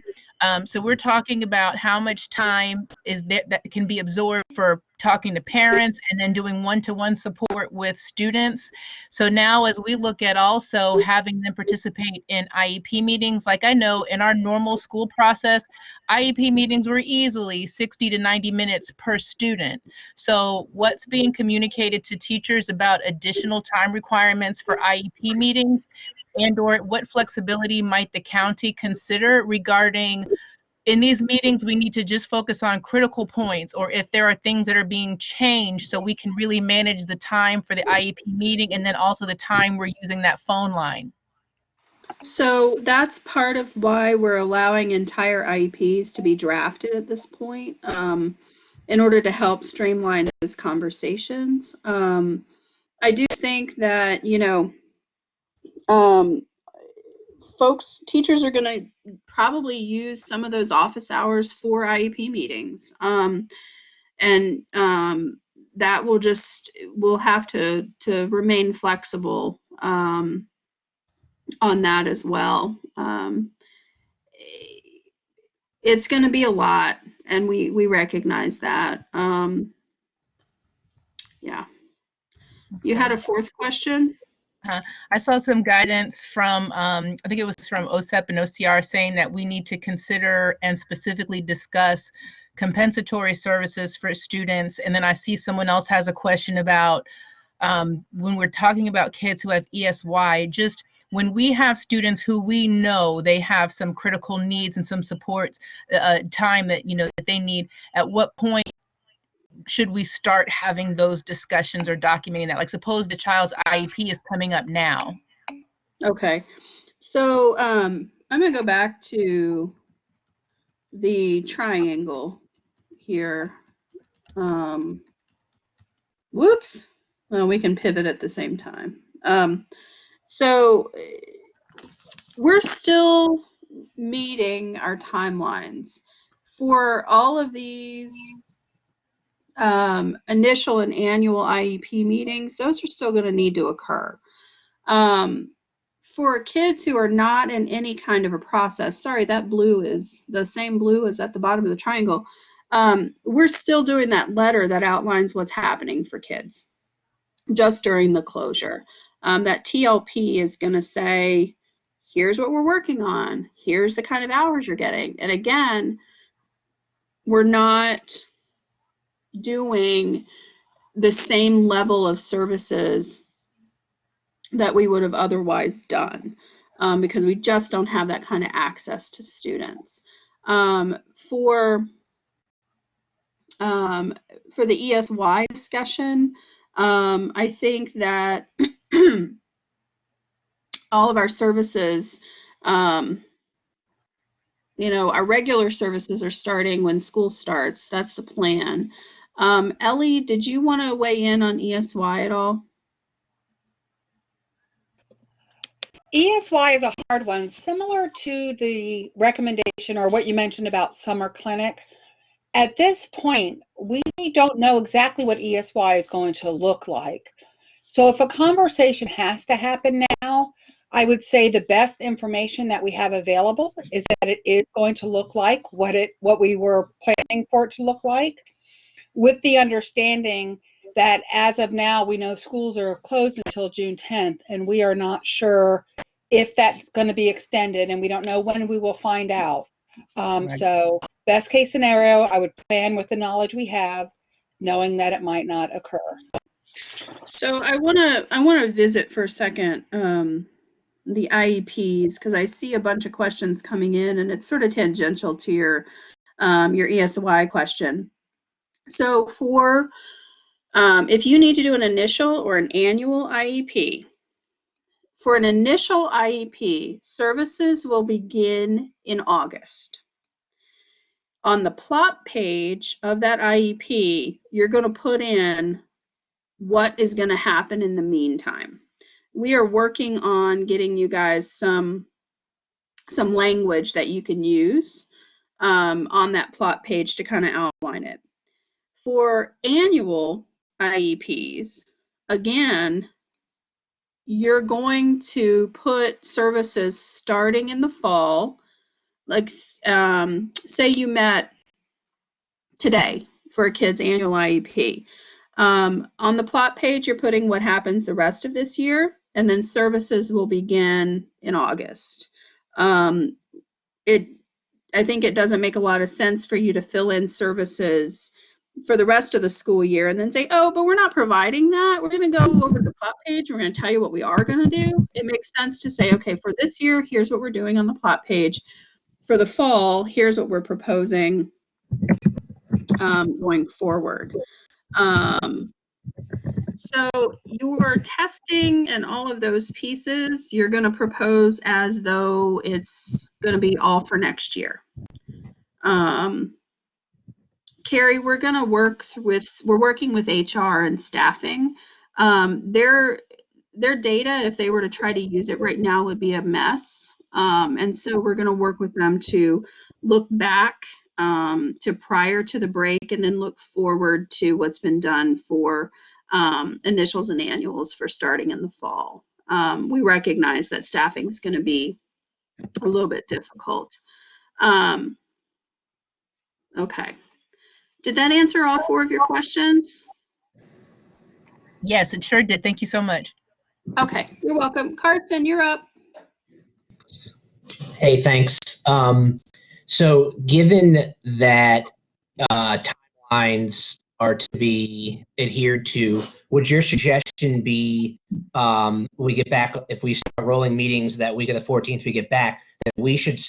So we're talking about how much time is there that can be absorbed for talking to parents and then doing one-to-one support with students. So now as we look at also having them participate in IEP meetings, like I know in our normal school process, IEP meetings were easily 60 to 90 minutes per student. So what's being communicated to teachers about additional time requirements for IEP meetings, and or what flexibility might the county consider regarding in these meetings, we need to just focus on critical points, or if there are things that are being changed so we can really manage the time for the IEP meeting and then also the time we're using that phone line.
So that's part of why we're allowing entire IEPs to be drafted at this point, in order to help streamline those conversations. I do think that, teachers are going to probably use some of those office hours for IEP meetings. And that we'll have to remain flexible on that as well. It's going to be a lot, and we recognize that. Yeah. You had a fourth question?
I saw some guidance from, I think it was from OSEP and OCR, saying that we need to consider and specifically discuss compensatory services for students. And then I see someone else has a question about when we're talking about kids who have ESY, just when we have students who we know they have some critical needs and some supports, time that, that they need, at what point should we start having those discussions or documenting that? Like, suppose the child's IEP is coming up now.
Okay. So I'm going to go back to the triangle here. Whoops. Well, we can pivot at the same time. So we're still meeting our timelines for all of these initial and annual IEP meetings. Those are still going to need to occur. For kids who are not in any kind of a process, sorry, that blue is the same blue as at the bottom of the triangle. We're still doing that letter that outlines what's happening for kids just during the closure. That TLP is going to say, here's what we're working on. Here's the kind of hours you're getting. And again, we're not doing the same level of services that we would have otherwise done, because we just don't have that kind of access to students. For the ESY discussion, I think that all of our services, our regular services are starting when school starts. That's the plan. Ellie, did you want to weigh in on ESY at all?
ESY is a hard one, similar to the recommendation or what you mentioned about summer clinic. At this point, we don't know exactly what ESY is going to look like. So if a conversation has to happen now, I would say the best information that we have available is that it is going to look like what we were planning for it to look like, with the understanding that as of now, we know schools are closed until June 10th, and we are not sure if that's going to be extended, and we don't know when we will find out.
Right.
So best case scenario, I would plan with the knowledge we have, knowing that it might not occur.
So I want to visit for a second the IEPs, because I see a bunch of questions coming in, and it's sort of tangential to your ESY question. So for if you need to do an initial or an annual IEP, for an initial IEP, services will begin in August. On the plot page of that IEP, you're going to put in what is going to happen in the meantime. We are working on getting you guys some language that you can use on that plot page to kind of outline it. For annual IEPs, again, you're going to put services starting in the fall. Like, say you met today for a kid's annual IEP. On the plot page, you're putting what happens the rest of this year, and then services will begin in August. I think it doesn't make a lot of sense for you to fill in services for the rest of the school year and then say, oh, but we're not providing that. We're going to go over to the plot page. We're going to tell you what we are going to do. It makes sense to say, okay, for this year, here's what we're doing on the plot page. for the fall, here's what we're proposing going forward. So your testing and all of those pieces, you're going to propose as though it's going to be all for next year. Carrie, we're going to we're working with HR and staffing. Their data, if they were to try to use it right now, would be a mess. And so we're going to work with them to look back to prior to the break and then look forward to what's been done for initials and annuals for starting in the fall. We recognize that staffing is going to be a little bit difficult. Okay. Did that answer all 4 of your questions?
Yes, it sure did. Thank you so much.
Okay, you're welcome. Carson, you're up.
Hey, thanks. So given that timelines are to be adhered to, would your suggestion be we get back, if we start rolling meetings that week of the 14th, we get back, that we should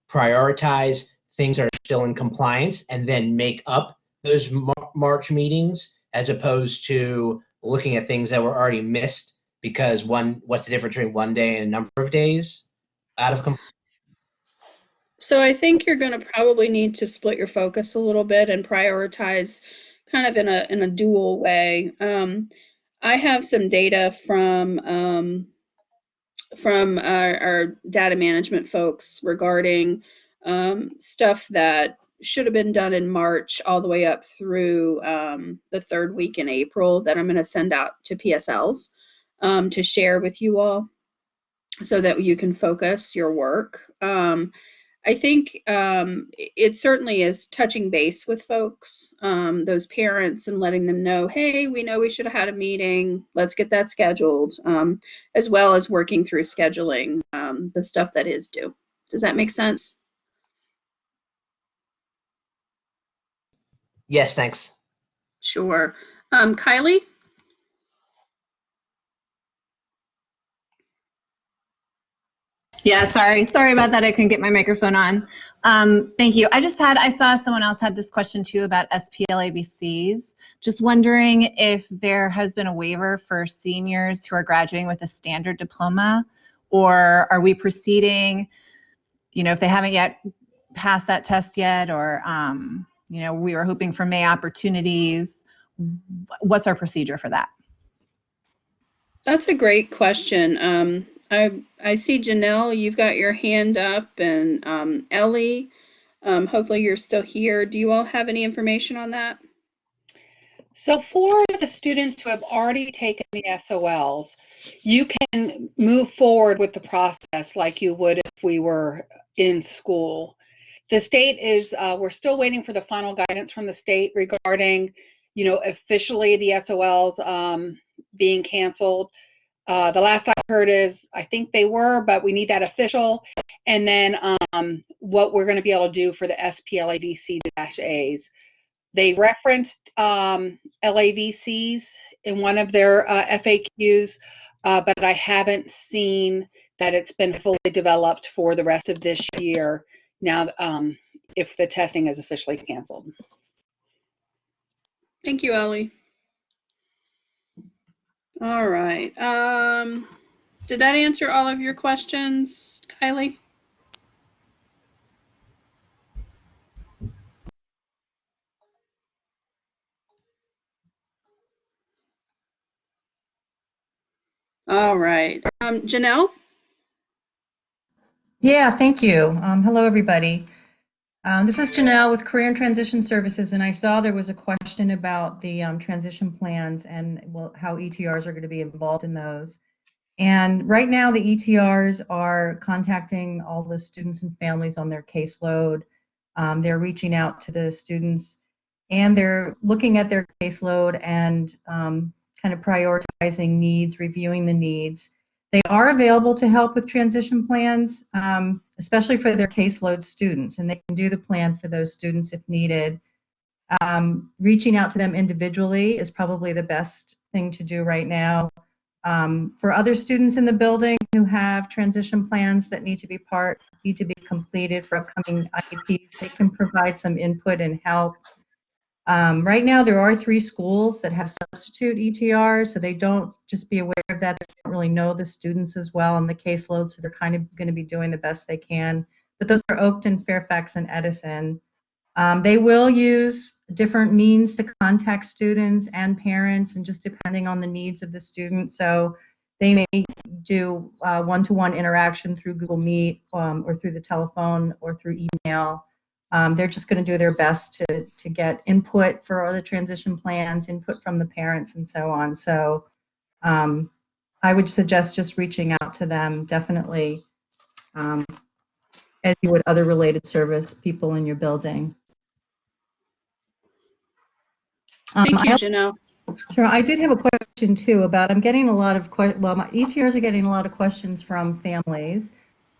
prioritize things that are still in compliance and then make up those March meetings, as opposed to looking at things that were already missed? Because what's the difference between one day and a number of days out of compliance?
So I think you're going to probably need to split your focus a little bit and prioritize kind of in a dual way. I have some data from our data management folks regarding stuff that should have been done in March all the way up through the 3rd week in April that I'm going to send out to PSLs to share with you all so that you can focus your work. I think it certainly is touching base with folks, those parents, and letting them know, hey, we know we should have had a meeting. Let's get that scheduled, as well as working through scheduling the stuff that is due. Does that make sense?
Yes, thanks.
Sure. Kylie?
Yeah, sorry about that. I couldn't get my microphone on. Thank you. I saw someone else had this question too about SPLABCs. Just wondering if there has been a waiver for seniors who are graduating with a standard diploma, or are we proceeding, if they haven't yet passed that test yet, or, we were hoping for May opportunities. What's our procedure for that?
That's a great question. I see Janelle, you've got your hand up, and Ellie, hopefully you're still here. Do you all have any information on that?
So for the students who have already taken the SOLs, you can move forward with the process like you would if we were in school. The state is, we're still waiting for the final guidance from the state regarding, officially the SOLs being canceled. The last I heard is, I think they were, but we need that official. And then what we're going to be able to do for the SPLABC-As. They referenced LAVCs in one of their FAQs, but I haven't seen that it's been fully developed for the rest of this year now if the testing is officially canceled.
Thank you, Ellie. All right. Did that answer all of your questions, Kylie? All right. Janelle?
Yeah, thank you. Hello, everybody. This is Janelle with Career and Transition Services, and I saw there was a question about the transition plans and how ETRs are going to be involved in those. And right now, the ETRs are contacting all the students and families on their caseload. They're reaching out to the students, and they're looking at their caseload and kind of prioritizing needs, reviewing the needs. They are available to help with transition plans, especially for their caseload students, and they can do the plan for those students if needed. Reaching out to them individually is probably the best thing to do right now. For other students in the building who have transition plans that need to be completed for upcoming IEPs, they can provide some input and help. Right now, there are 3 schools that have substitute ETRs, so they don't just be aware of that. They don't really know the students as well and the caseload, so they're kind of going to be doing the best they can. But those are Oakton, Fairfax, and Edison. They will use different means to contact students and parents, and just depending on the needs of the student. So they may do one-to-one interaction through Google Meet or through the telephone or through email. They're just going to do their best to get input for the transition plans, input from the parents, and so on. So I would suggest just reaching out to them, definitely, as you would other related service people in your building.
Thank you, Janelle.
Sure, I did have a question too about, I'm getting a lot of, my ETRs are getting a lot of questions from families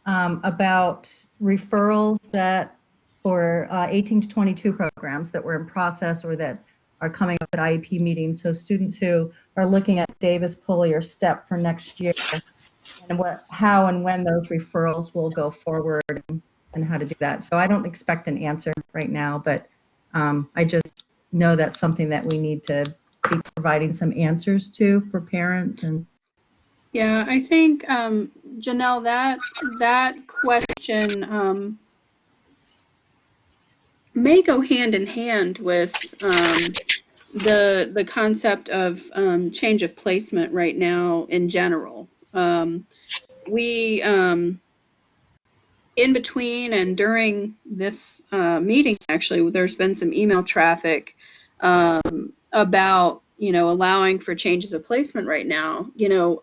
about referrals that for 18 to 22 programs that were in process or that are coming up at IEP meetings. So students who are looking at Davis, Pulley, or STEP for next year, and how and when those referrals will go forward and how to do that. So I don't expect an answer right now, but I just know that's something that we need to be providing some answers to for parents. And
yeah, I think Janelle, that question may go hand in hand with the concept of change of placement right now in general. We in between and during this meeting, actually, there's been some email traffic about, allowing for changes of placement right now.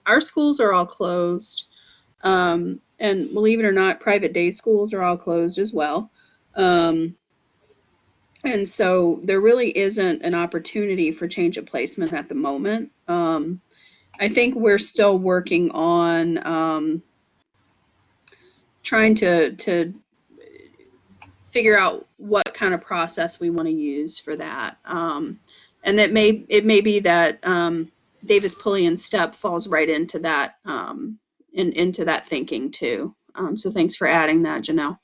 Our schools are all closed, and believe it or not, private day schools are all closed as well. And so there really isn't an opportunity for change of placement at the moment. I think we're still working on trying to figure out what kind of process we want to use for that. And it may be that Davis, Pulley, and STEP falls right into that into that thinking too. So thanks for adding that, Janelle.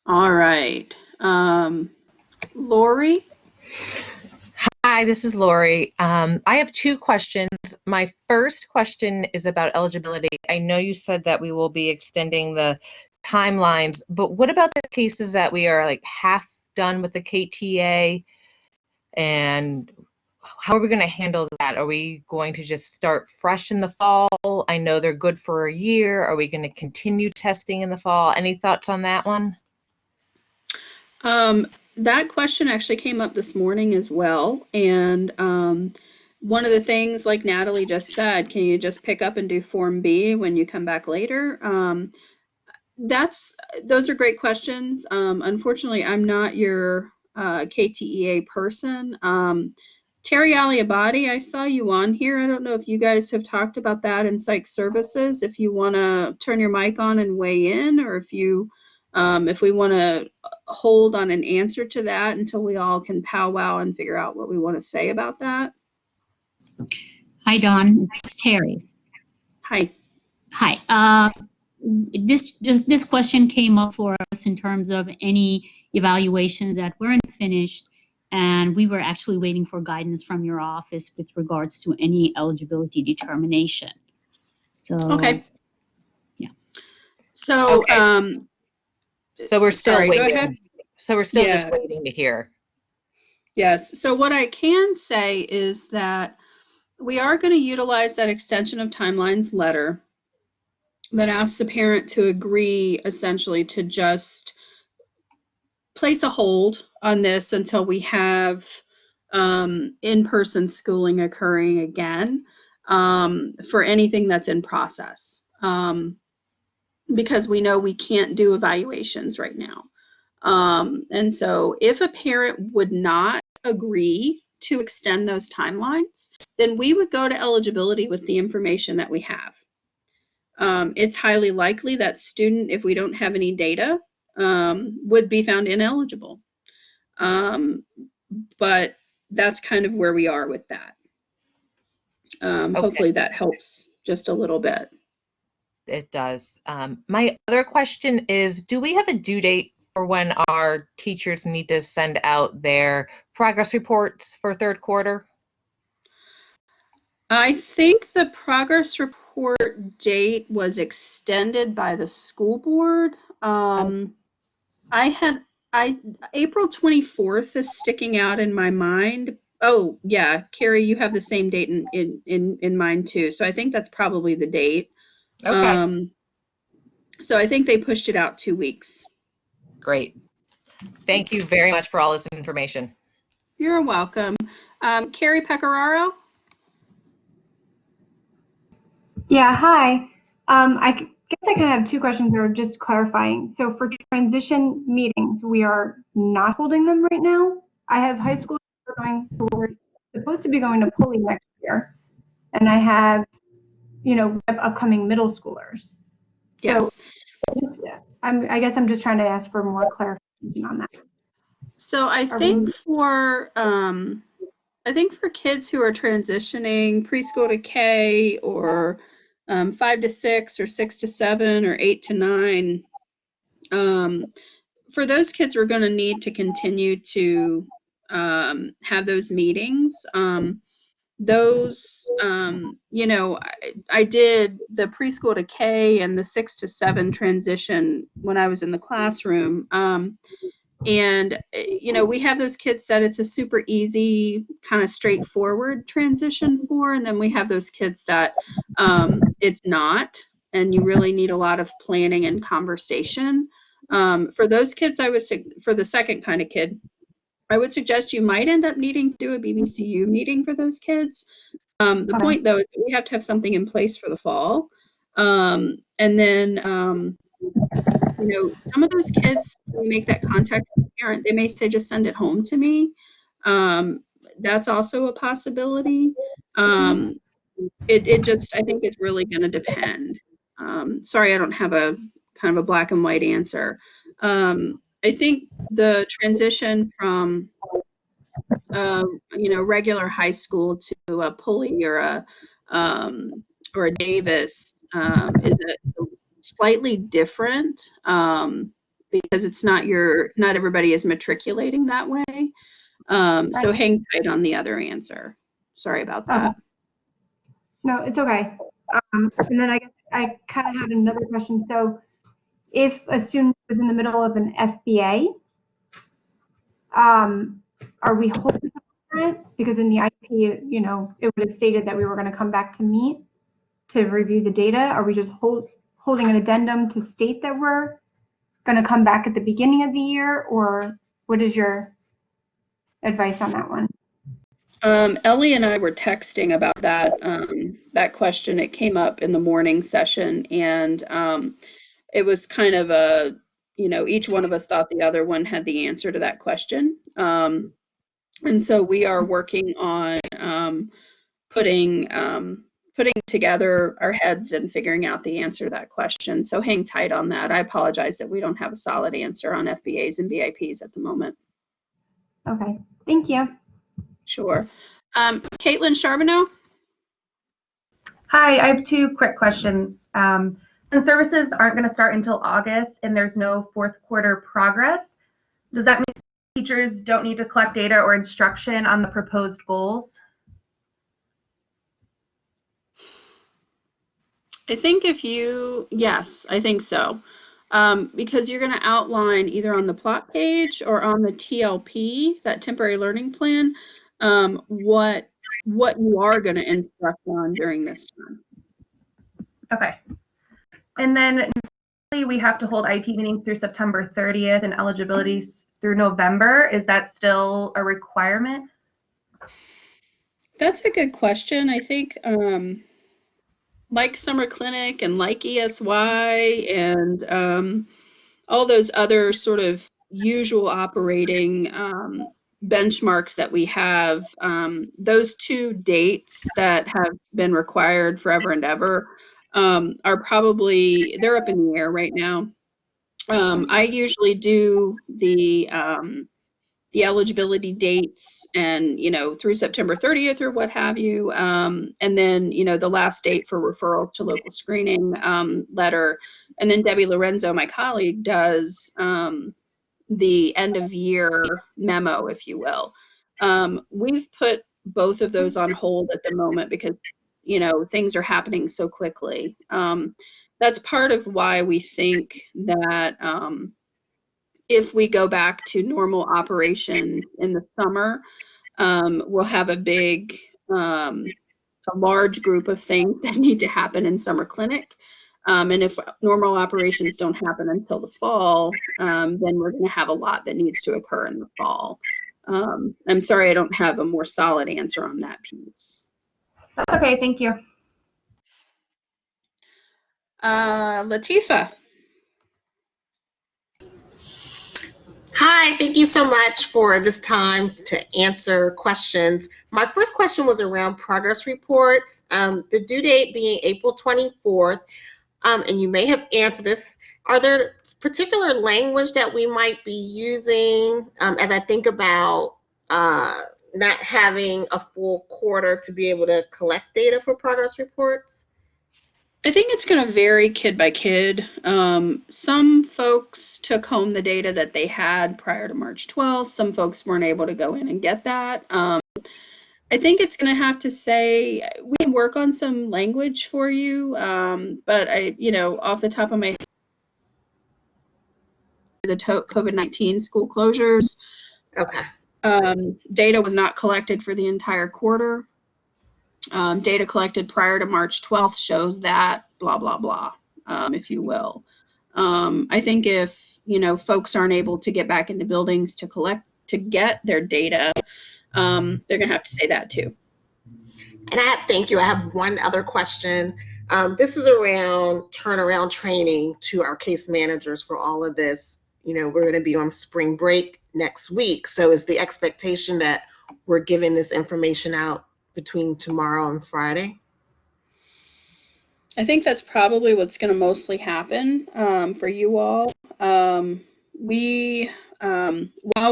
All right, Lori.
Hi, this is Lori. I have 2 questions. My first question is about eligibility. I know you said that we will be extending the timelines, but what about the cases that we are like half done with the KTA, and how are we going to handle that? Are we going to just start fresh in the fall? I know they're good for a year. Are we going to continue testing in the fall? Any thoughts on that one?
That question actually came up this morning as well. And one of the things, like Natalie just said, can you just pick up and do Form B when you come back later? Those are great questions. Unfortunately, I'm not your KTEA person. Terry Aliabadi, I saw you on here. I don't know if you guys have talked about that in psych services. If you want to turn your mic on and weigh in, or if we want to hold on an answer to that until we all can powwow and figure out what we want to say about that.
Hi, Dawn. It's Terry.
Hi.
Hi. This question came up for us in terms of any evaluations that weren't finished, and we were actually waiting for guidance from your office with regards to any eligibility determination. So
okay.
Yeah.
So
okay. So we're still
sorry,
waiting.
Go ahead.
So we're still just waiting to hear.
Yes. So what I can say is that we are going to utilize that extension of timelines letter that asks the parent to agree essentially to just place a hold on this until we have in-person schooling occurring again for anything that's in process. Because we know we can't do evaluations right now. And so if a parent would not agree to extend those timelines, then we would go to eligibility with the information that we have. It's highly likely that student, if we don't have any data, would be found ineligible. But that's kind of where we are with that.
Okay.
Hopefully that helps just a little bit.
It does. My other question is, do we have a due date for when our teachers need to send out their progress reports for third quarter?
I think the progress report date was extended by the school board. April 24th is sticking out in my mind. Oh yeah, Carrie, you have the same date in mind too. So I think that's probably the date.
Okay.
So I think they pushed it out 2 weeks.
Great. Thank you very much for all this information.
You're welcome. Carrie Pecoraro?
Yeah, hi. I guess I kind of have two questions that are just clarifying. So for transition meetings, we are not holding them right now. I have high school we're supposed to be going to Pulley next year, and I have, upcoming middle schoolers.
Yes.
So I guess I'm just trying to ask for more clarification on that.
So I think for kids who are transitioning preschool to K, or 5 to 6 or 6 to 7 or 8 to 9, for those kids, we're going to need to continue to have those meetings. I did the preschool to K and the 6 to 7 transition when I was in the classroom. And, we have those kids that it's a super easy, kind of straightforward transition for, and then we have those kids that it's not, and you really need a lot of planning and conversation. For those kids, for the second kind of kid, I would suggest you might end up needing to do a BBCU meeting for those kids. The point, though, is that we have to have something in place for the fall. And then, some of those kids, when we make that contact with the parent, they may say, just send it home to me. That's also a possibility. I think it's really going to depend. Sorry, I don't have a kind of a black and white answer. I think the transition from regular high school to a Pulley or a Davis is a slightly different, because it's not everybody is matriculating that way. So hang tight on the other answer. Sorry about that.
No, it's okay. And then I guess I kind of had another question. So if a student was in the middle of an FBA, are we holding it? Because in the IP, it would have stated that we were going to come back to meet to review the data. Are we just holding an addendum to state that we're going to come back at the beginning of the year, or what is your advice on that one?
Ellie and I were texting about that question. It came up in the morning session, and it was kind of each one of us thought the other one had the answer to that question. And so we are working on putting together our heads and figuring out the answer to that question. So hang tight on that. I apologize that we don't have a solid answer on FBAs and VIPs at the moment.
Okay, thank you.
Sure. Caitlin Charbonneau?
Hi, I have two quick questions. Since services aren't going to start until August and there's no fourth quarter progress, does that mean teachers don't need to collect data or instruction on the proposed goals?
I think yes, I think so. Because you're going to outline either on the plot page or on the TLP, that temporary learning plan, what you are going to instruct on during this time.
Okay. And then we have to hold IP meetings through September 30th and eligibility through November. Is that still a requirement?
That's a good question. I think like Summer Clinic and like ESY and all those other sort of usual operating benchmarks that we have, those two dates that have been required forever and ever are probably, they're up in the air right now. I usually do the the eligibility dates and, through September 30th or what have you. And then, the last date for referrals to local screening letter. And then Debbie Lorenzo, my colleague, does the end of year memo, if you will. We've put both of those on hold at the moment because, things are happening so quickly. That's part of why we think that if we go back to normal operations in the summer, we'll have a large group of things that need to happen in summer clinic. And if normal operations don't happen until the fall, then we're going to have a lot that needs to occur in the fall. I'm sorry I don't have a more solid answer on that piece.
That's okay, thank you.
Latifa.
Hi, thank you so much for this time to answer questions. My first question was around progress reports. The due date being April 24th, and you may have answered this. Are there particular language that we might be using as I think about not having a full quarter to be able to collect data for progress reports?
I think it's going to vary kid by kid. Some folks took home the data that they had prior to March 12th. Some folks weren't able to go in and get that. I think it's going to have to say, we can work on some language for you, but off the top of my head, the COVID-19 school closures.
Okay.
Data was not collected for the entire quarter. Data collected prior to March 12th shows that, blah, blah, blah, if you will. I think if, folks aren't able to get back into buildings to get their data, they're going to have to say that too.
And thank you. I have one other question. This is around turnaround training to our case managers for all of this. We're going to be on spring break next week. So is the expectation that we're giving this information out between tomorrow and Friday?
I think that's probably what's going to mostly happen for you all. While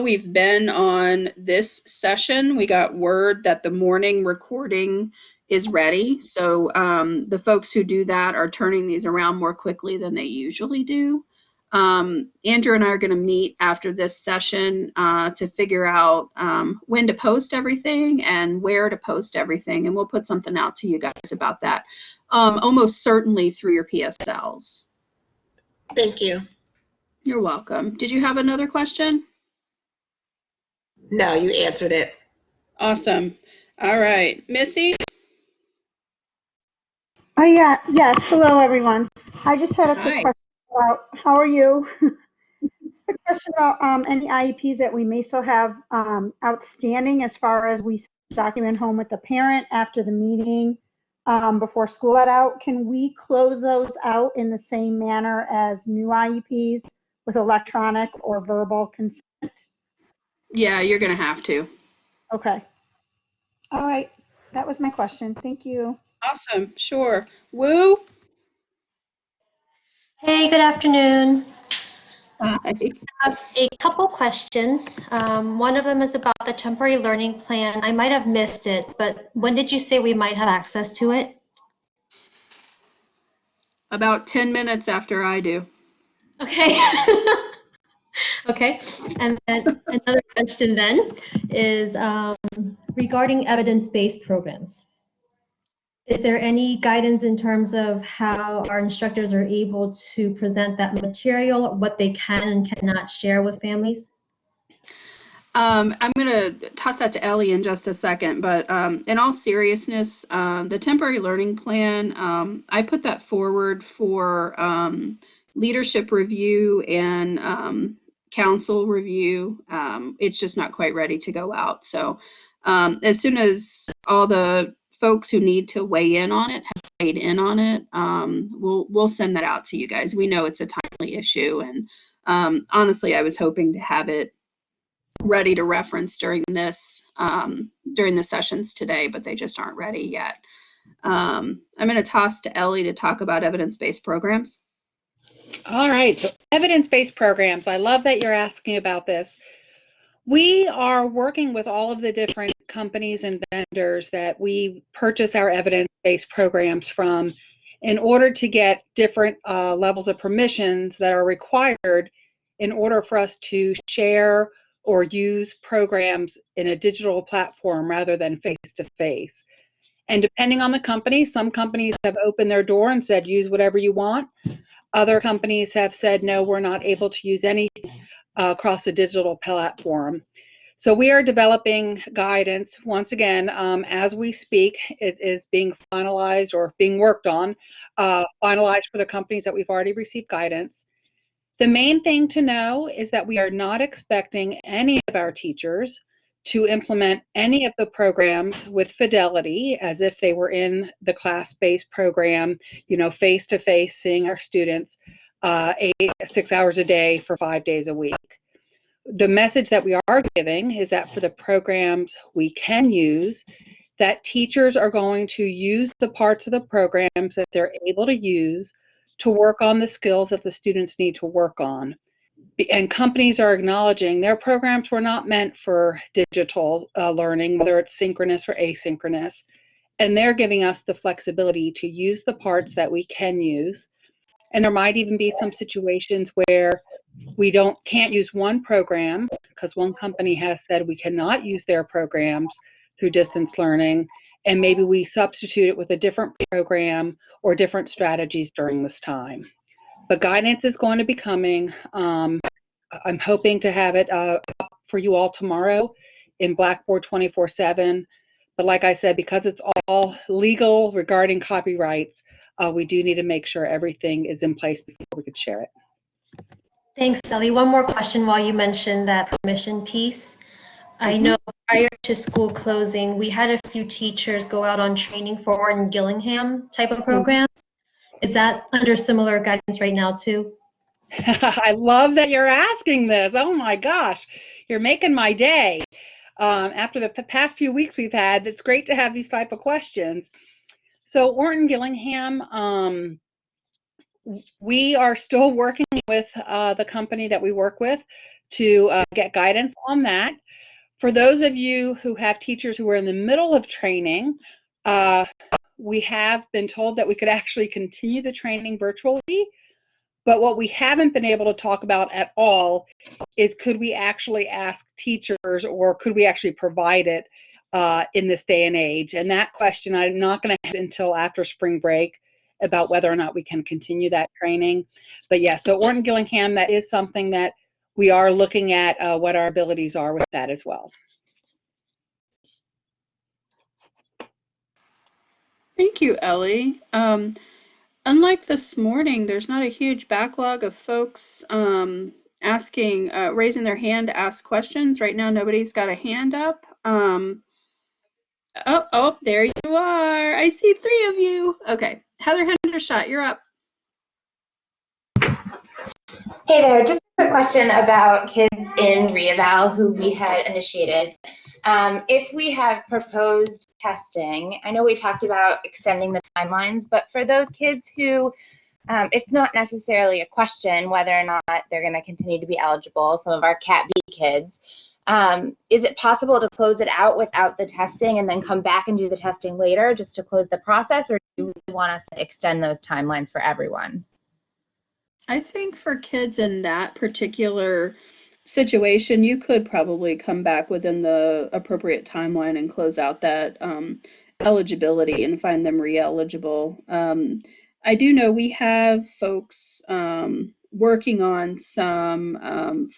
we've been on this session, we got word that the morning recording is ready. So the folks who do that are turning these around more quickly than they usually do. Andrew and I are going to meet after this session to figure out when to post everything and where to post everything. And we'll put something out to you guys about that, almost certainly through your PSLs.
Thank you.
You're welcome. Did you have another question?
No, you answered it.
Awesome. All right. Missy?
Yes. Hello, everyone. I just had a quick question about, how are you? A question about any IEPs that we may still have outstanding as far as we document home with the parent after the meeting before school let out. Can we close those out in the same manner as new IEPs with electronic or verbal consent?
Yeah, you're going to have to.
Okay. All right. That was my question. Thank you.
Awesome. Sure. Woo?
Hey, good afternoon.
Hi.
I have a couple questions. One of them is about the temporary learning plan. I might have missed it, but when did you say we might have access to it?
About 10 minutes after I do.
Okay. Okay. And then another question then is regarding evidence-based programs. Is there any guidance in terms of how our instructors are able to present that material, what they can and cannot share with families?
I'm going to toss that to Ellie in just a second, but in all seriousness, the temporary learning plan, I put that forward for leadership review and council review. It's just not quite ready to go out. So as soon as all the folks who need to weigh in on it have weighed in on it, we'll send that out to you guys. We know it's a timely issue, and honestly, I was hoping to have it ready to reference during the sessions today, but they just aren't ready yet. I'm going to toss to Ellie to talk about evidence-based programs.
All right, so evidence-based programs. I love that you're asking about this. We are working with all of the different companies and vendors that we purchase our evidence-based programs from in order to get different levels of permissions that are required in order for us to share or use programs in a digital platform rather than face-to-face. And depending on the company, some companies have opened their door and said, use whatever you want. Other companies have said, no, we're not able to use anything across the digital platform. So we are developing guidance. Once again, as we speak, it is being finalized or being worked on, finalized for the companies that we've already received guidance. The main thing to know is that we are not expecting any of our teachers to implement any of the programs with fidelity as if they were in the class-based program, you know, face-to-face, seeing our students 6 hours a day for 5 days a week. The message that we are giving is that for the programs we can use, that teachers are going to use the parts of the programs that they're able to use to work on the skills that the students need to work on. And companies are acknowledging their programs were not meant for digital learning, whether it's synchronous or asynchronous. And they're giving us the flexibility to use the parts that we can use. And there might even be some situations where we can't use one program because one company has said we cannot use their programs through distance learning, and maybe we substitute it with a different program or different strategies during this time. But guidance is going to be coming. I'm hoping to have it up for you all tomorrow in Blackboard 24/7. But like I said, because it's all legal regarding copyrights, we do need to make sure everything is in place before we could share it.
Thanks, Sally. One more question while you mentioned that permission piece. I know prior to school closing, we had a few teachers go out on training for Orton Gillingham type of program. Is that under similar guidance right now too?
I love that you're asking this. Oh my gosh, you're making my day. After the past few weeks we've had, it's great to have these type of questions. So Orton Gillingham, we are still working with the company that we work with to get guidance on that. For those of you who have teachers who are in the middle of training, we have been told that we could actually continue the training virtually. But what we haven't been able to talk about at all is could we actually ask teachers or could we actually provide it in this day and age? And that question I'm not going to have until after spring break about whether or not we can continue that training. But yeah, so Orton Gillingham, that is something that we are looking at what our abilities are with that as well.
Thank you, Ellie. Unlike this morning, there's not a huge backlog of folks raising their hand to ask questions. Right now, nobody's got a hand up. Oh, there you are. I see 3 of you. Okay, Heather Hendershot, you're up.
Hey there, just a quick question about kids in reeval who we had initiated. If we have proposed testing, I know we talked about extending the timelines, but for those kids who it's not necessarily a question whether or not they're going to continue to be eligible, some of our Cat B kids, is it possible to close it out without the testing and then come back and do the testing later just to close the process, or do you want us to extend those timelines for everyone?
I think for kids in that particular situation, you could probably come back within the appropriate timeline and close out that eligibility and find them re-eligible. I do know we have folks working on some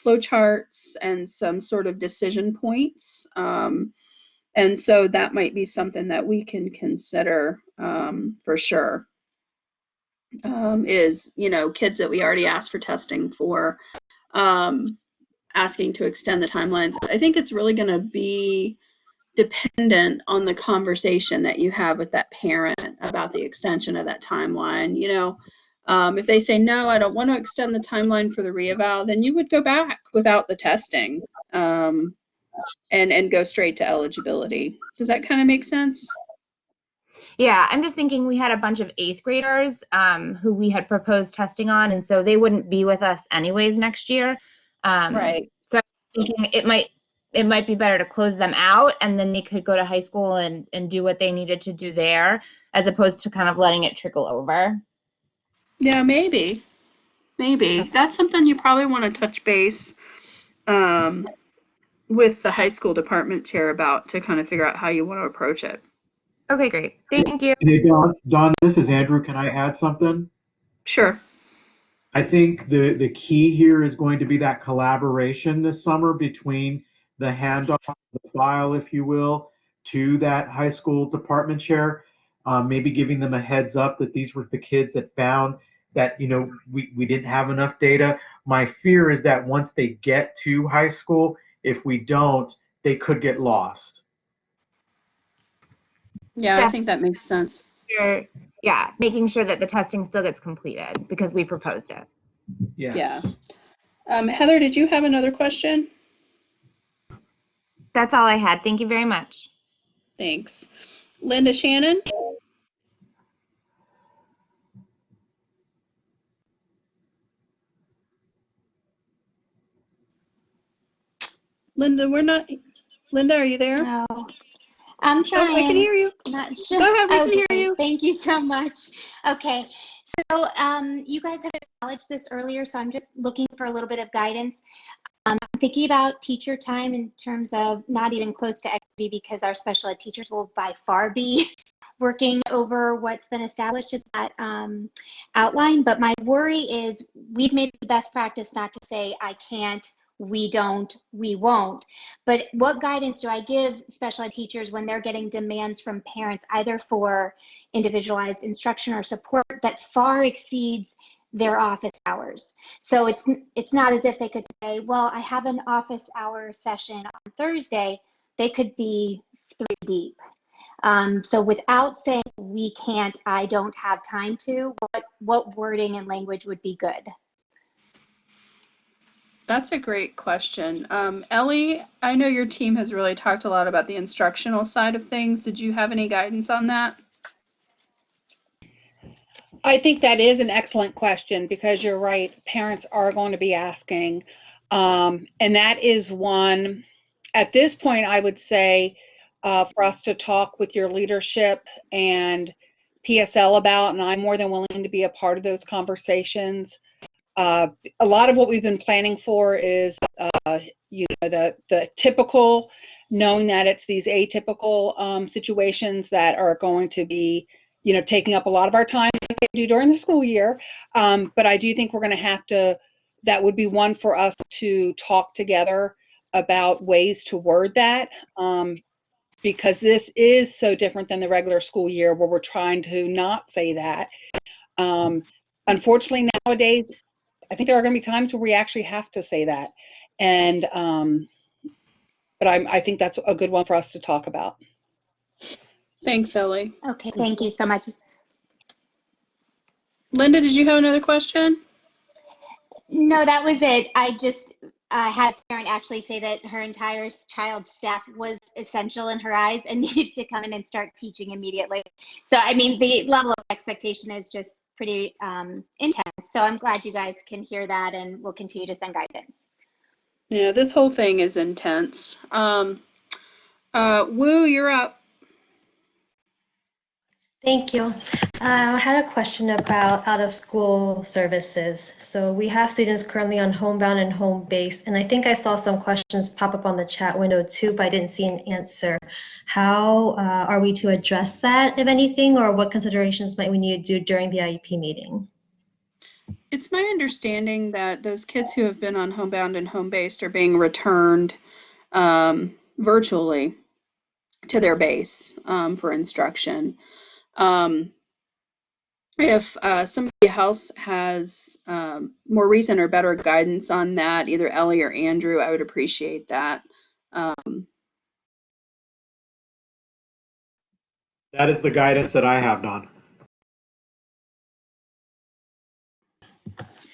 flowcharts and some sort of decision points. And so that might be something that we can consider for sure. Is, you know, kids that we already asked for testing for, asking to extend the timelines. I think it's really going to be dependent on the conversation that you have with that parent about the extension of that timeline. You know, if they say, no, I don't want to extend the timeline for the reeval, then you would go back without the testing and go straight to eligibility. Does that kind of make sense?
Yeah, I'm just thinking we had a bunch of 8th graders who we had proposed testing on, and so they wouldn't be with us anyways next year.
Right.
So I'm thinking it might it might be better to close them out and then they could go to high school and do what they needed to do there, as opposed to kind of letting it trickle over.
Yeah, maybe. Maybe. That's something you probably want to touch base with the high school department chair about, to kind of figure out how you want to approach it.
Okay, great. Thank you.
Hey, Don, this is Andrew. Can I add something?
Sure.
I think the key here is going to be that collaboration this summer between the handoff, the file, if you will, to that high school department chair, maybe giving them a heads up that these were the kids that found that, you know, we didn't have enough data. My fear is that once they get to high school, if we don't, they could get lost.
Yeah, I think that makes sense.
Yeah, making sure that the testing still gets completed because we proposed it.
Yeah. Heather, did you have another question?
That's all I had. Thank you very much.
Thanks. Linda Shannon? Linda, Linda, are you there?
No. I'm trying.
Oh, I can hear you.
Not sure.
Go ahead, we can hear
Okay,
you.
thank you so much. Okay, so you guys have acknowledged this earlier, so I'm just looking for a little bit of guidance. I'm thinking about teacher time in terms of not even close to equity, because our special ed teachers will by far be working over what's been established in that outline. But my worry is we've made the best practice not to say I can't, we don't, we won't. But what guidance do I give special ed teachers when they're getting demands from parents, either for individualized instruction or support that far exceeds their office hours? So it's not as if they could say, well, I have an office hour session on Thursday. They could be 3 deep. So without saying we can't, I don't have time to, what wording and language would be good?
That's a great question. Ellie, I know your team has really talked a lot about the instructional side of things. Did you have any guidance on that?
I think that is an excellent question, because you're right, parents are going to be asking. And that is one, at this point, I would say for us to talk with your leadership and PSL about, and I'm more than willing to be a part of those conversations. A lot of what we've been planning for is, you know, the typical, knowing that it's these atypical situations that are going to be, you know, taking up a lot of our time like they do during the school year. But I do think we're going to have to, that would be one for us to talk together about ways to word that, because this is so different than the regular school year where we're trying to not say that. Unfortunately, nowadays, I think there are going to be times where we actually have to say that. And, but I think that's a good one for us to talk about.
Thanks, Ellie.
Okay, thank you so much.
Linda, did you have another question?
No, that was it. I just had a parent actually say that her entire child's staff was essential in her eyes and needed to come in and start teaching immediately. So, I mean, the level of expectation is just pretty intense. So I'm glad you guys can hear that, and we'll continue to send guidance.
Yeah, this whole thing is intense. Woo, you're up.
Thank you. I had a question about out-of-school services. So we have students currently on homebound and home base, and I think I saw some questions pop up on the chat window too, but I didn't see an answer. How are we to address that, if anything, or what considerations might we need to do during the IEP meeting?
It's my understanding that those kids who have been on homebound and home-based are being returned virtually to their base for instruction. If somebody else has more recent or better guidance on that, either Ellie or Andrew, I would appreciate that.
That is the guidance that I have, Don.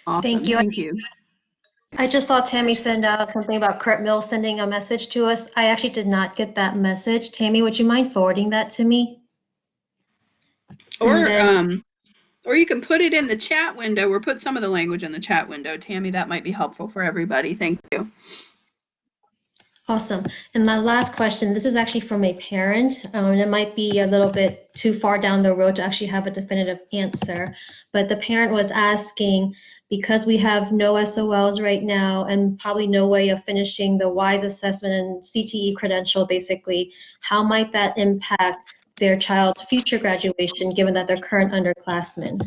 Awesome.
Thank you.
Thank you.
I just saw Tammy send out something about Kurt Mills sending a message to us. I actually did not get that message. Tammy, would you mind forwarding that to me?
Or you can put it in the chat window, or put some of the language in the chat window. Tammy, that might be helpful for everybody. Thank you.
Awesome. And my last question, this is actually from a parent, and it might be a little bit too far down the road to actually have a definitive answer, but the parent was asking, because we have no SOLs right now and probably no way of finishing the WISE assessment and CTE credential, basically, how might that impact their child's future graduation, given that they're current underclassmen?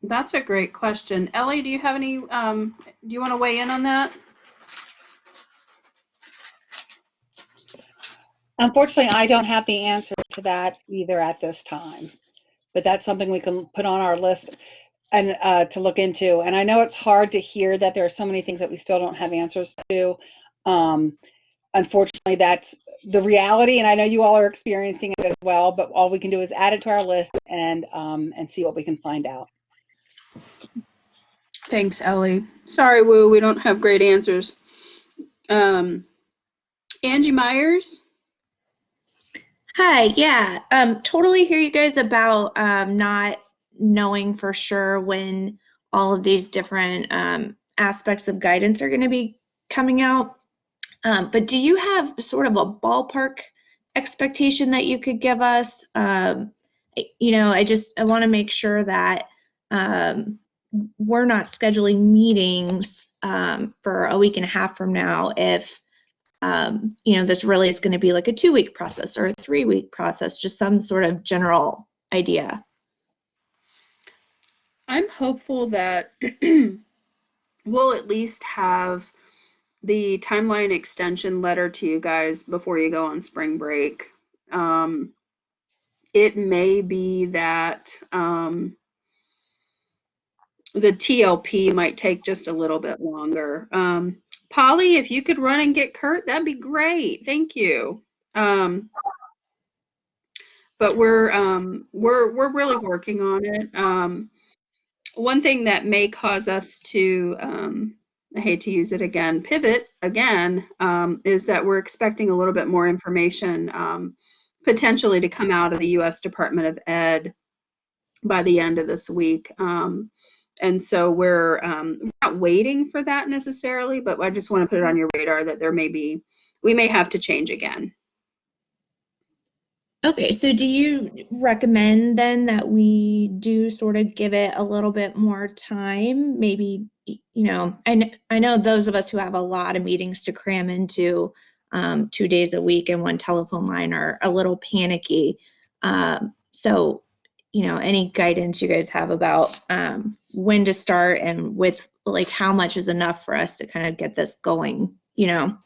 That's a great question. Ellie, do you have any, do you want to weigh in on that?
Unfortunately, I don't have the answer to that either at this time, but that's something we can put on our list and to look into. And I know it's hard to hear that there are so many things that we still don't have answers to. Unfortunately, that's the reality, and I know you all are experiencing it as well, but all we can do is add it to our list and see what we can find out.
Thanks, Ellie. Sorry, Woo, we don't have great answers. Angie Myers?
Hi, yeah, totally hear you guys about not knowing for sure when all of these different aspects of guidance are going to be coming out. But do you have sort of a ballpark expectation that you could give us? You know, I want to make sure that we're not scheduling meetings for a week and a half from now if you know, this really is going to be like a 2-week process or a 3-week process, just some sort of general idea.
I'm hopeful that we'll at least have the timeline extension letter to you guys before you go on spring break. It may be that the TLP might take just a little bit longer. Polly, if you could run and get Kurt, that'd be great. Thank you. But we're really working on it. One thing that may cause us to, I hate to use it again, pivot again, is that we're expecting a little bit more information potentially to come out of the U.S. Department of Ed by the end of this week. And so we're not waiting for that necessarily, but I just want to put it on your radar that we may have to change again.
Okay, so do you recommend then that we do sort of give it a little bit more time? Maybe, you know, I know those of us who have a lot of meetings to cram into 2 days a week and one telephone line are a little panicky. So, you know, any guidance you guys have about when to start and with like how much is enough for us to kind of get this going, you know?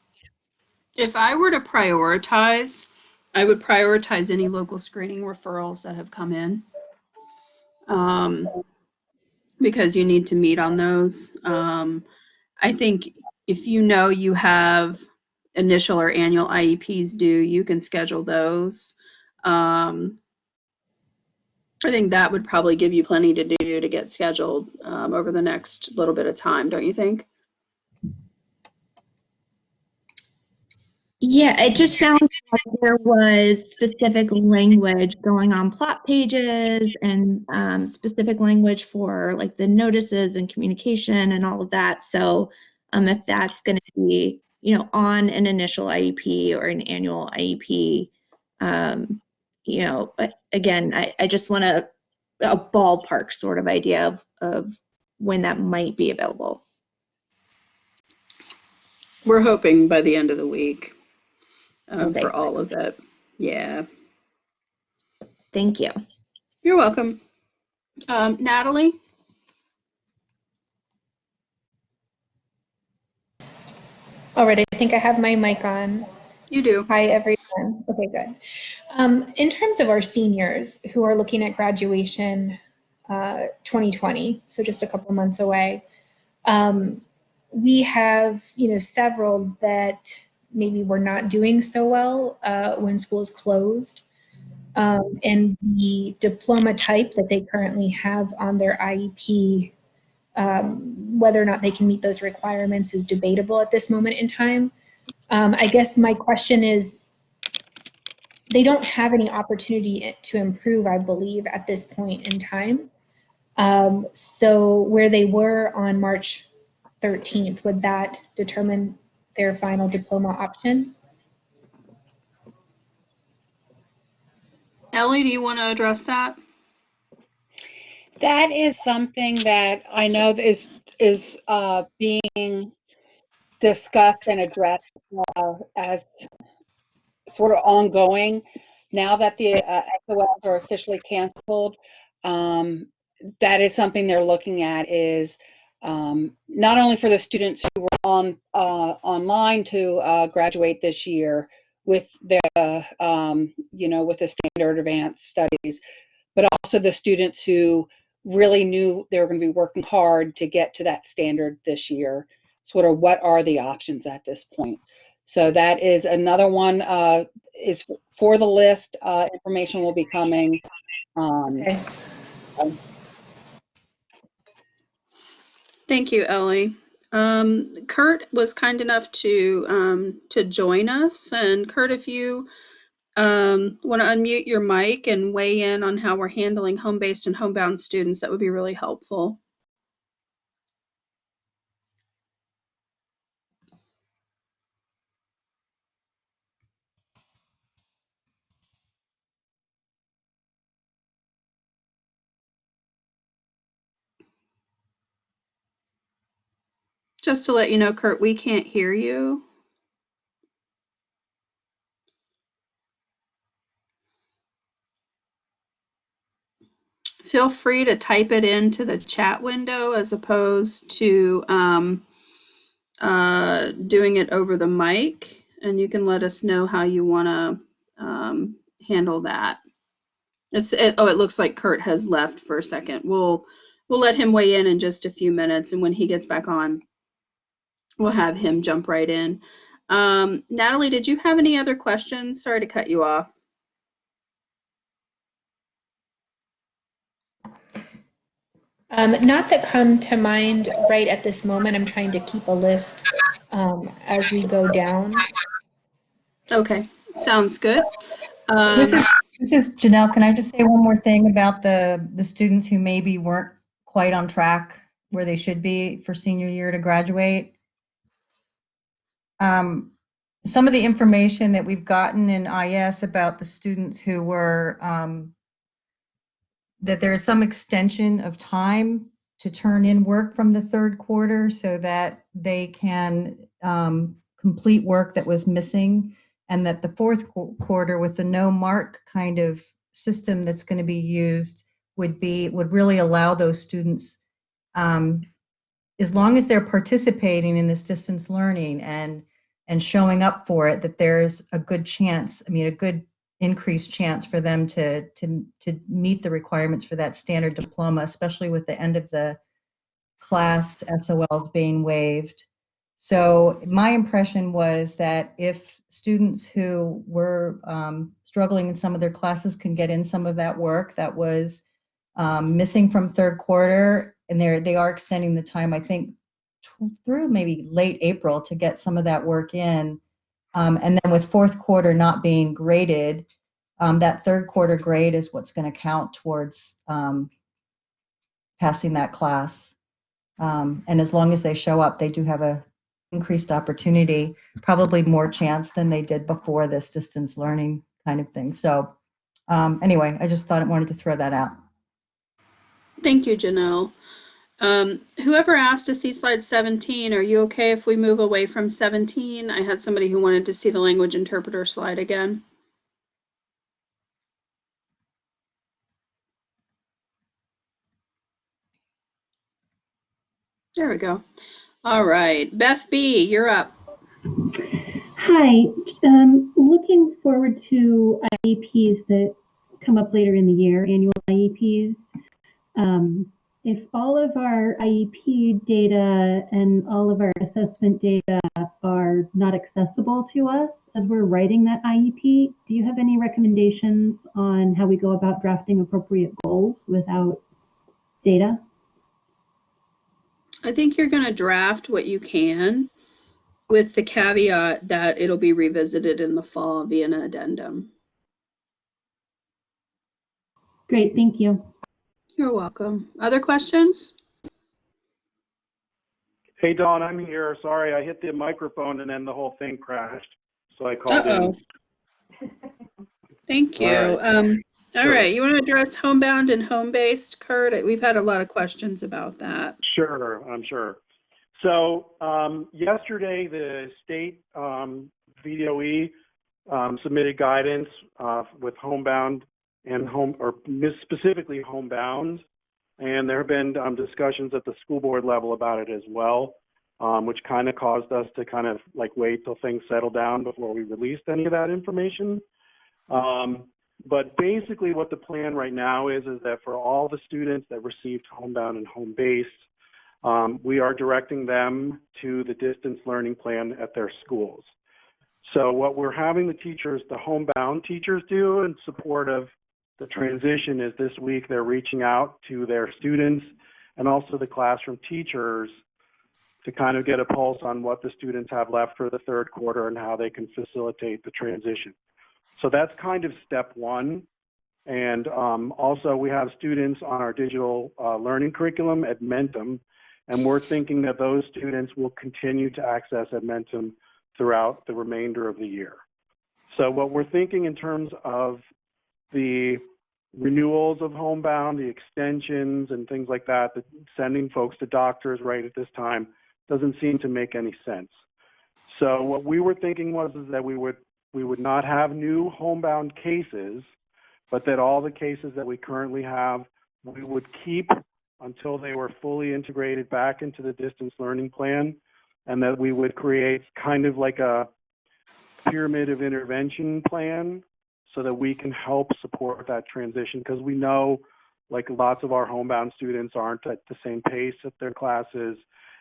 If I were to prioritize, I would prioritize any local screening referrals that have come in because you need to meet on those. I think if you know you have initial or annual IEPs due, you can schedule those. I think that would probably give you plenty to do to get scheduled over the next little bit of time, don't you think?
Yeah, it just sounds like there was specific language going on plot pages and specific language for like the notices and communication and all of that. So if that's going to be, you know, on an initial IEP or an annual IEP, you know, but again, I just want a ballpark sort of idea of when that might be available.
We're hoping by the end of the week.
Okay.
For all of it. Yeah.
Thank you.
You're welcome. Natalie?
All right, I think I have my mic on.
You do.
Hi, everyone. Okay, good. In terms of our seniors who are looking at graduation 2020, so just a couple months away, we have, you know, several that maybe were not doing so well when schools closed. And the diploma type that they currently have on their IEP, whether or not they can meet those requirements is debatable at this moment in time. I guess my question is, they don't have any opportunity to improve, I believe, at this point in time. So where they were on March 13th, would that determine their final diploma option?
Ellie, do you want to address that?
That is something that I know is being discussed and addressed as sort of ongoing. Now that the SOLs are officially canceled, that is something they're looking at, is not only for the students who were on online to graduate this year with the with the standard advanced studies, but also the students who really knew they were going to be working hard to get to that standard this year. Sort of what are the options at this point? So that is another one, is for the list. Information will be coming.
Okay.
Thank you, Ellie. Kurt was kind enough to join us, and Kurt, if you want to unmute your mic and weigh in on how we're handling home-based and homebound students, that would be really helpful. Just to let you know, Kurt, we can't hear you. Feel free to type it into the chat window as opposed to doing it over the mic, and you can let us know how you want to handle that. It looks like Kurt has left for a second. We'll let him weigh in just a few minutes, and when he gets back on, we'll have him jump right in. Natalie, did you have any other questions? Sorry to cut you off.
Not that come to mind right at this moment. I'm trying to keep a list as we go down.
Okay, sounds good.
This is Janelle. Can I just say one more thing about the students who maybe weren't quite on track where they should be for senior year to graduate? Some of the information that we've gotten in IS about the students who were that there is some extension of time to turn in work from the third quarter so that they can complete work that was missing, and that the fourth quarter, with the no mark kind of system that's going to be used, would really allow those students, as long as they're participating in this distance learning and showing up for it, that there's a good chance, a good increased chance for them to meet the requirements for that standard diploma, especially with the end of the class SOLs being waived. So my impression was that if students who were struggling in some of their classes can get in some of that work that was missing from third quarter, and they are extending the time, I think, through maybe late April to get some of that work in. And then with fourth quarter not being graded, that third quarter grade is what's going to count towards passing that class. And as long as they show up, they do have a increased opportunity, probably more chance than they did before this distance learning kind of thing. So anyway, I just thought I wanted to throw that out.
Thank you, Janelle. Whoever asked to see slide 17, are you okay if we move away from 17? I had somebody who wanted to see the language interpreter slide again. There we go. All right, Beth B., you're up.
Hi, looking forward to IEPs that come up later in the year, annual IEPs. If all of our IEP data and all of our assessment data are not accessible to us as we're writing that IEP, do you have any recommendations on how we go about drafting appropriate goals without data?
I think you're going to draft what you can, with the caveat that it'll be revisited in the fall via an addendum.
Great, thank you.
You're welcome. Other questions?
Hey, Dawn, I'm here. Sorry, I hit the microphone and then the whole thing crashed. So I called in.
Thank you.
All right.
All
Sure.
right, you want to address homebound and home-based, Kurt? We've had a lot of questions about that.
Sure, I'm sure. So yesterday, the state VDOE submitted guidance with homebound and specifically homebound, and there have been discussions at the school board level about it as well, which kind of caused us to kind of like wait till things settle down before we released any of that information. But basically what the plan right now is that for all the students that received homebound and home-based, we are directing them to the distance learning plan at their schools. So what we're having the teachers, the homebound teachers do in support of the transition is this week they're reaching out to their students and also the classroom teachers to kind of get a pulse on what the students have left for the third quarter and how they can facilitate the transition. So that's kind of step one. And also we have students on our digital learning curriculum at Mentum, and we're thinking that those students will continue to access Mentum throughout the remainder of the year. So what we're thinking in terms of the renewals of homebound, the extensions and things like that, sending folks to doctors right at this time doesn't seem to make any sense. So what we were thinking was that we would not have new homebound cases, but that all the cases that we currently have, we would keep until they were fully integrated back into the distance learning plan, and that we would create kind of like a pyramid of intervention plan so that we can help support that transition, because we know like lots of our homebound students aren't at the same pace at their classes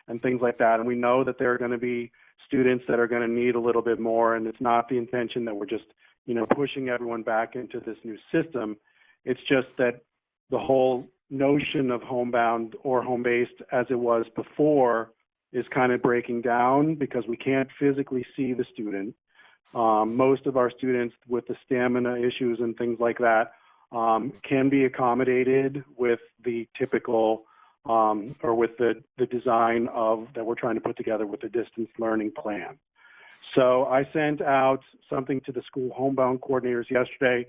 and things like that. And we know that there are going to be students that are going to need a little bit more, and it's not the intention that we're just, you know, pushing everyone back into this new system. It's just that the whole notion of homebound or home-based as it was before is kind of breaking down because we can't physically see the student. Most of our students with the stamina issues and things like that can be accommodated with the typical or with the design of that we're trying to put together with the distance learning plan. So I sent out something to the school homebound coordinators yesterday.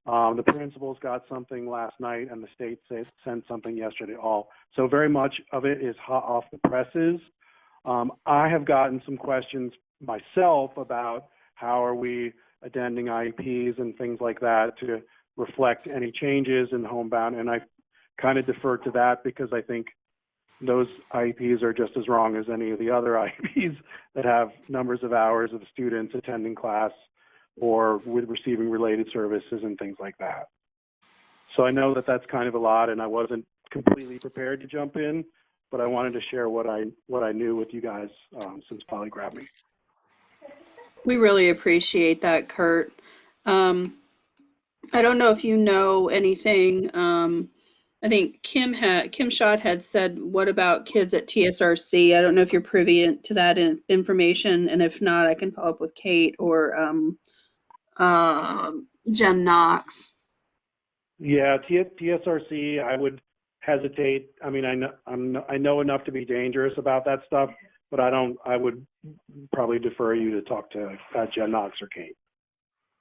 The principals got something last night, and the state sent something yesterday all. So very much of it is hot off the presses. I have gotten some questions myself about how are we addending IEPs and things like that to reflect any changes in homebound, and I kind of defer to that because I think those IEPs are just as wrong as any of the other IEPs that have numbers of hours of students attending class or with receiving related services and things like that. So I know that that's kind of a lot, and I wasn't completely prepared to jump in, but I wanted to share what I knew with you guys since Polly grabbed me.
We really appreciate that, Kurt. I don't know if you know anything. I think Kim Schott had said, what about kids at TSRC? I don't know if you're privy to that information, and if not, I can follow up with Kate or Jen Knox.
Yeah, TSRC, I would hesitate. I mean, I know enough to be dangerous about that stuff, but I would probably defer you to talk to Jen Knox or Kate.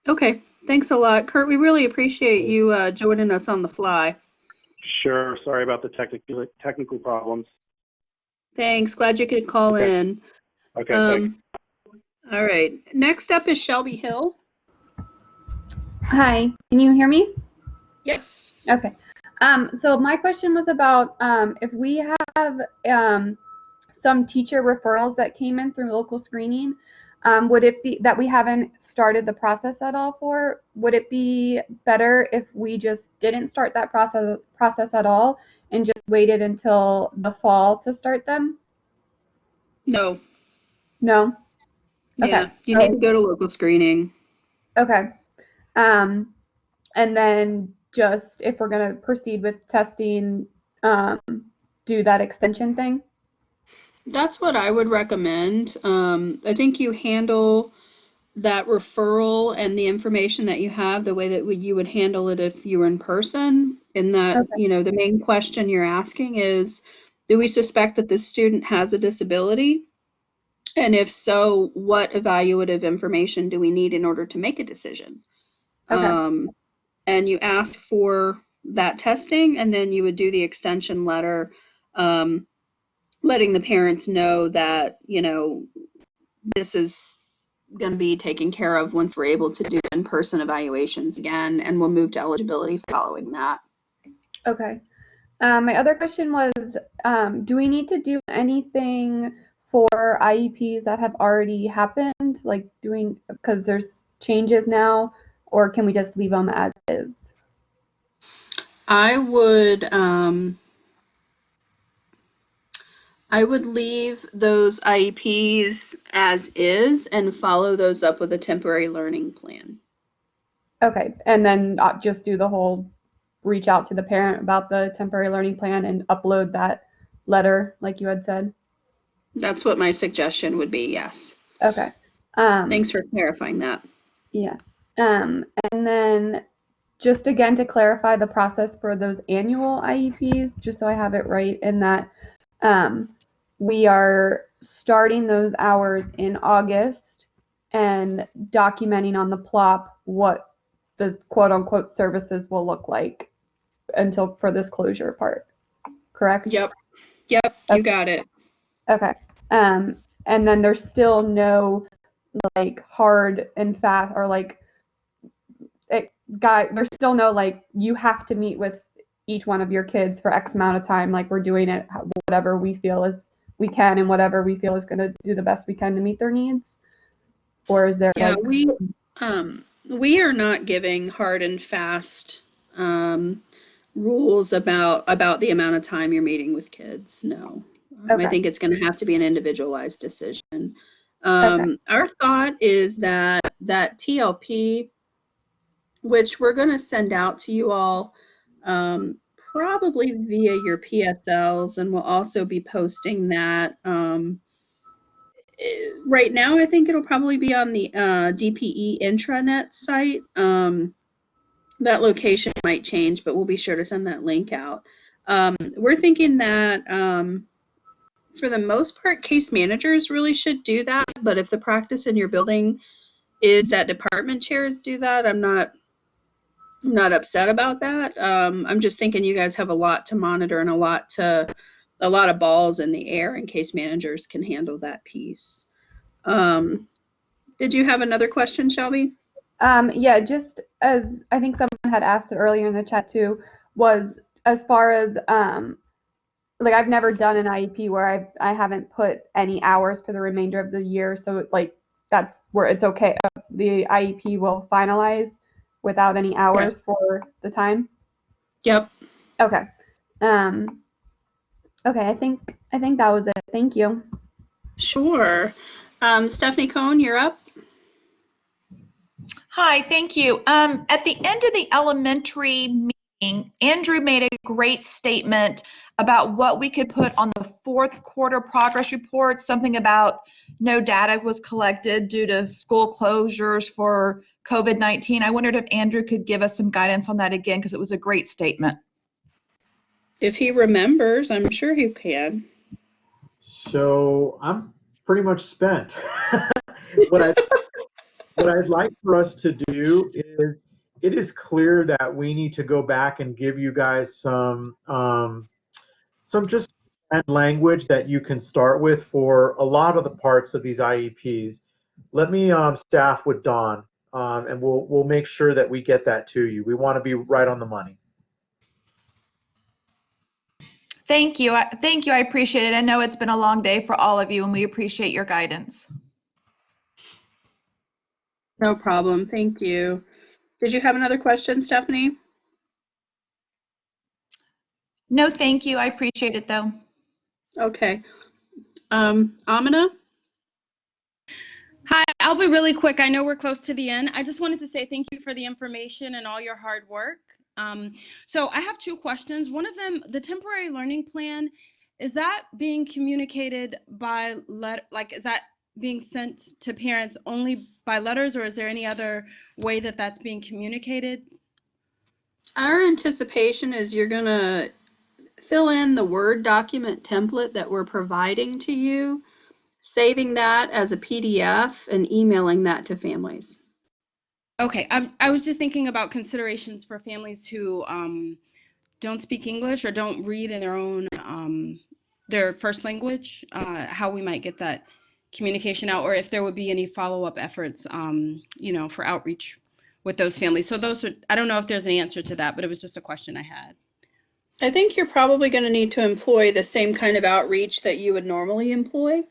Okay, thanks a lot, Kurt. We really appreciate you joining us on the fly.
Sure. Sorry about the technical problems.
Thanks. Glad you could call in.
Okay. Thanks.
All right. Next up is Shelby Hill.
Hi. Can you hear me?
Yes.
Okay. So my question was about if we have some teacher referrals that came in through local screening, would it be that we haven't started the process at all for? Would it be better if we just didn't start that process at all and just waited until the fall to start them?
No.
No?
Yeah,
Okay.
you need to go to local screening.
Okay. And then just if we're going to proceed with testing, do that extension thing?
That's what I would recommend. I think you handle that referral and the information that you have the way that you would handle it if you were in person. In that, you know, the main question you're asking is, Do we suspect that this student has a disability? And if so, what evaluative information do we need in order to make a decision?
Okay.
And you ask for that testing, and then you would do the extension letter, letting the parents know that, you know, this is going to be taken care of once we're able to do in-person evaluations again, and we'll move to eligibility following that.
Okay. My other question was, do we need to do anything for IEPs that have already happened, like because there's changes now, or can we just leave them as is?
I would leave those IEPs as is and follow those up with a temporary learning plan.
Okay, and then just do the whole reach out to the parent about the temporary learning plan and upload that letter like you had said?
That's what my suggestion would be, yes.
Okay.
Thanks for clarifying that.
Yeah. And then just again to clarify the process for those annual IEPs, just so I have it right, in that we are starting those hours in August and documenting on the plop what the quote unquote services will look like until for this closure part, correct?
Yep, you got it.
Okay. And then there's still no like hard and fast or like there's still no like you have to meet with each one of your kids for X amount of time. Like we're doing it whatever we feel is we can and whatever we feel is going to do the best we can to meet their needs. Or is there
Yeah,
like
we are not giving hard and fast rules about the amount of time you're meeting with kids. No.
Okay.
I think it's going to have to be an individualized decision.
Okay.
Our thought is that TLP, which we're going to send out to you all probably via your PSLs, and we'll also be posting that. Right now, I think it'll probably be on the DPE intranet site. That location might change, but we'll be sure to send that link out. We're thinking that for the most part, case managers really should do that, but if the practice in your building is that department chairs do that, I'm not upset about that. I'm just thinking you guys have a lot to monitor and a lot of balls in the air, and case managers can handle that piece. Did you have another question, Shelby?
Yeah, just as I think someone had asked it earlier in the chat too, was as far as like I've never done an IEP where I haven't put any hours for the remainder of the year, so like that's where it's okay. The IEP will finalize without any hours for the time.
Yep.
Okay. Okay, I think that was it. Thank you.
Sure. Stephanie Cohn, you're up.
Hi, thank you. At the end of the elementary meeting, Andrew made a great statement about what we could put on the fourth quarter progress report, something about no data was collected due to school closures for COVID-19. I wondered if Andrew could give us some guidance on that again, because it was a great statement.
If he remembers, I'm sure he can.
So I'm pretty much spent. What I'd like for us to do is, it is clear that we need to go back and give you guys some just language that you can start with for a lot of the parts of these IEPs. Let me staff with Dawn, and we'll make sure that we get that to you. We want to be right on the money.
Thank you. Thank you. I appreciate it. I know it's been a long day for all of you, and we appreciate your guidance.
No problem. Thank you. Did you have another question, Stephanie?
No, thank you. I appreciate it, though.
Okay. Amina?
Hi, I'll be really quick. I know we're close to the end. I just wanted to say thank you for the information and all your hard work. So I have two questions. One of them, the temporary learning plan, is that being communicated by is that being sent to parents only by letters, or is there any other way that that's being communicated?
Our anticipation is you're going to fill in the Word document template that we're providing to you, saving that as a PDF and emailing that to families.
Okay, I was just thinking about considerations for families who don't speak English or don't read in their first language, how we might get that communication out, or if there would be any follow-up efforts, for outreach with those families. So I don't know if there's an answer to that, but it was just a question I had.
I think you're probably going to need to employ the same kind of outreach that you would normally employ.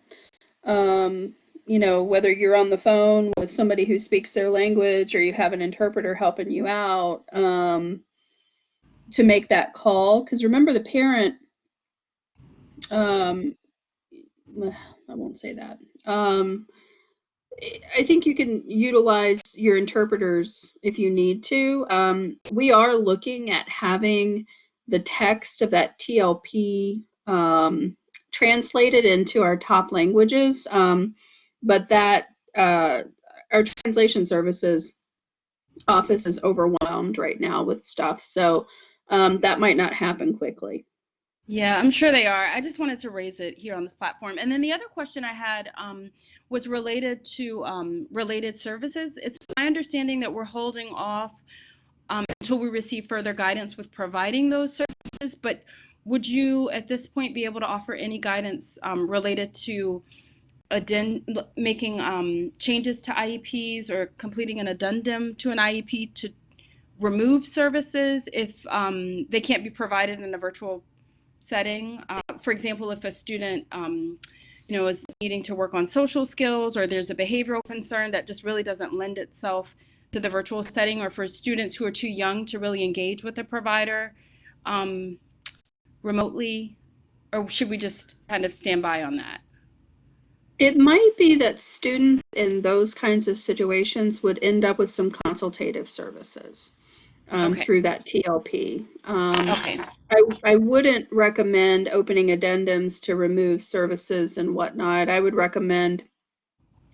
Whether you're on the phone with somebody who speaks their language or you have an interpreter helping you out, to make that call. Because remember, the parent, I won't say that. I think you can utilize your interpreters if you need to. We are looking at having the text of that TLP translated into our top languages, but that our translation services office is overwhelmed right now with stuff, so that might not happen quickly.
Yeah, I'm sure they are. I just wanted to raise it here on this platform. And then the other question I had was related to related services. It's my understanding that we're holding off until we receive further guidance with providing those services, but would you at this point be able to offer any guidance related to making changes to IEPs or completing an addendum to an IEP to remove services if they can't be provided in a virtual setting? For example, if a student is needing to work on social skills, or there's a behavioral concern that just really doesn't lend itself to the virtual setting, or for students who are too young to really engage with a provider remotely, or should we just kind of stand by on that?
It might be that students in those kinds of situations would end up with some consultative services through that TLP.
Okay.
I wouldn't recommend opening addendums to remove services and whatnot. I would recommend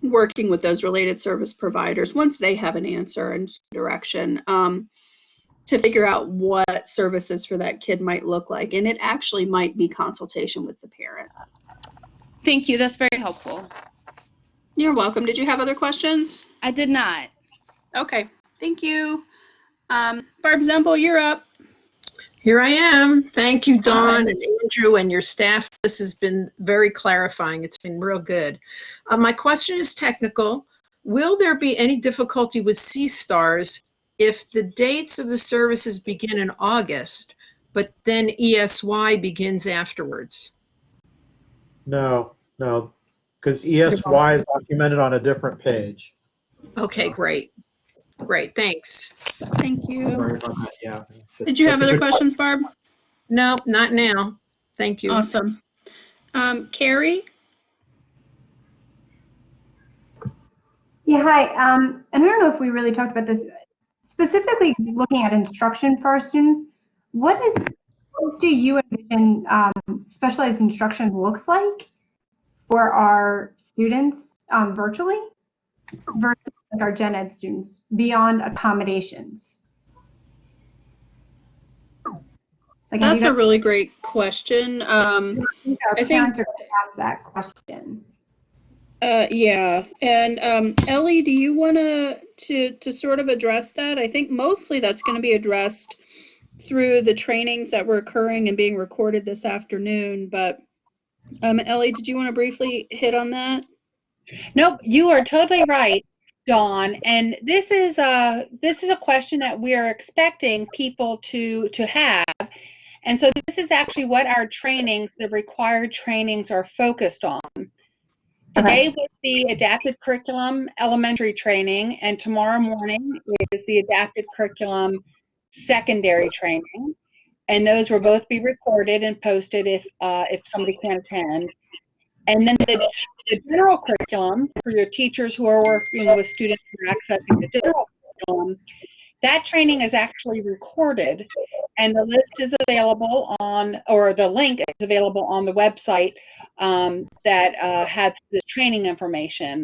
working with those related service providers once they have an answer and direction to figure out what services for that kid might look like. And it actually might be consultation with the parent.
Thank you. That's very helpful.
You're welcome. Did you have other questions?
I did not.
Okay. Thank you. Barb Zempel, you're up.
Here I am. Thank you, Dawn and Andrew and your staff. This has been very clarifying. It's been real good. My question is technical. Will there be any difficulty with C-STARS if the dates of the services begin in August, but then ESY begins afterwards?
No, because ESY is documented on a different page.
Okay, great. Great, thanks.
Thank you.
Sorry about that. Yeah.
Did you have other questions, Barb?
No, not now. Thank you.
Awesome. Carrie?
Yeah, hi. And I don't know if we really talked about this, specifically looking at instruction for our students. What do you envision specialized instruction looks like for our students virtually versus like our gen ed students beyond accommodations?
That's a really great question.
I think parents are going to ask that question.
Yeah, and Ellie, do you want to sort of address that? I think mostly that's going to be addressed through the trainings that were occurring and being recorded this afternoon. But Ellie, did you want to briefly hit on that?
Nope, you are totally right, Dawn. And this is a question that we are expecting people to have. And so this is actually what our trainings, the required trainings, are focused on. Today was the adapted curriculum elementary training, and tomorrow morning is the adapted curriculum secondary training. And those will both be recorded and posted if somebody can't attend. And then the general curriculum for your teachers who are working with students who are accessing the general curriculum, that training is actually recorded, and the list is available the link is available on the website that has this training information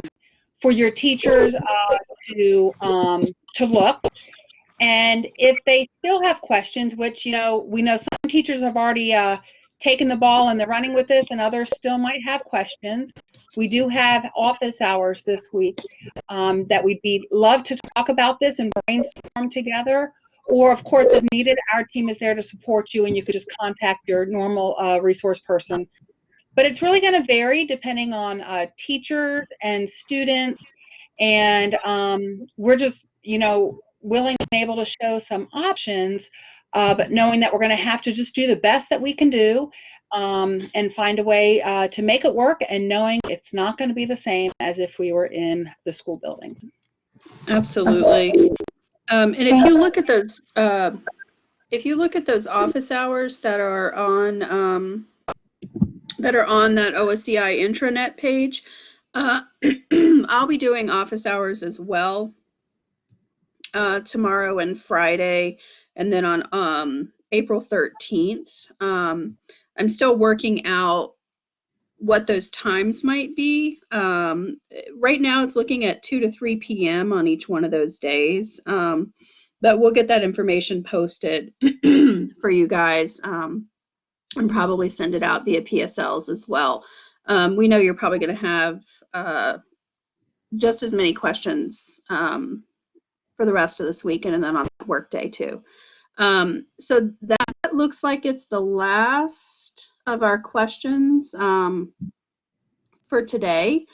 for your teachers to look. And if they still have questions, which, we know some teachers have already taken the ball and they're running with this, and others still might have questions. We do have office hours this week that we'd love to talk about this and brainstorm together. Or, of course, as needed, our team is there to support you, and you could just contact your normal resource person. But it's really going to vary depending on teachers and students, and we're just, willing and able to show some options, but knowing that we're going to have to just do the best that we can do and find a way to make it work, and knowing it's not going to be the same as if we were in the school buildings.
Absolutely. And if you look at those, office hours that are on that OSEI intranet page, I'll be doing office hours as well tomorrow and Friday, and then on April 13th. I'm still working out what those times might be. Right now it's looking at 2 to 3 p.m. on each one of those days. But we'll get that information posted for you guys and probably send it out via PSLs as well. We know you're probably going to have just as many questions for the rest of this weekend and then on that work day too. So that looks like it's the last of our questions for today.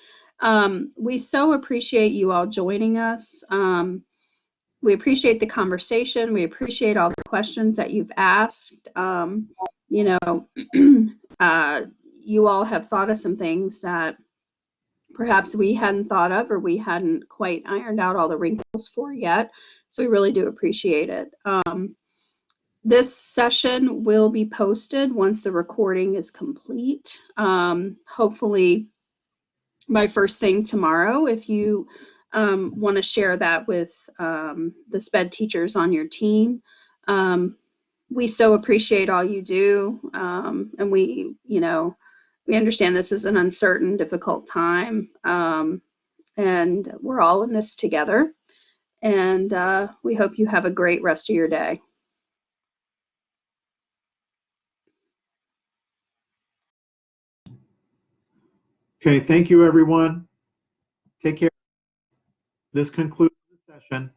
We so appreciate you all joining us. We appreciate the conversation. We appreciate all the questions that you've asked. You all have thought of some things that perhaps we hadn't thought of, or we hadn't quite ironed out all the wrinkles for yet. So we really do appreciate it. This session will be posted once the recording is complete. Hopefully by first thing tomorrow, if you want to share that with the SPED teachers on your team. We so appreciate all you do, and we understand this is an uncertain, difficult time, and we're all in this together, and we hope you have a great rest of your day.
Okay, thank you, everyone. Take care. This concludes the session.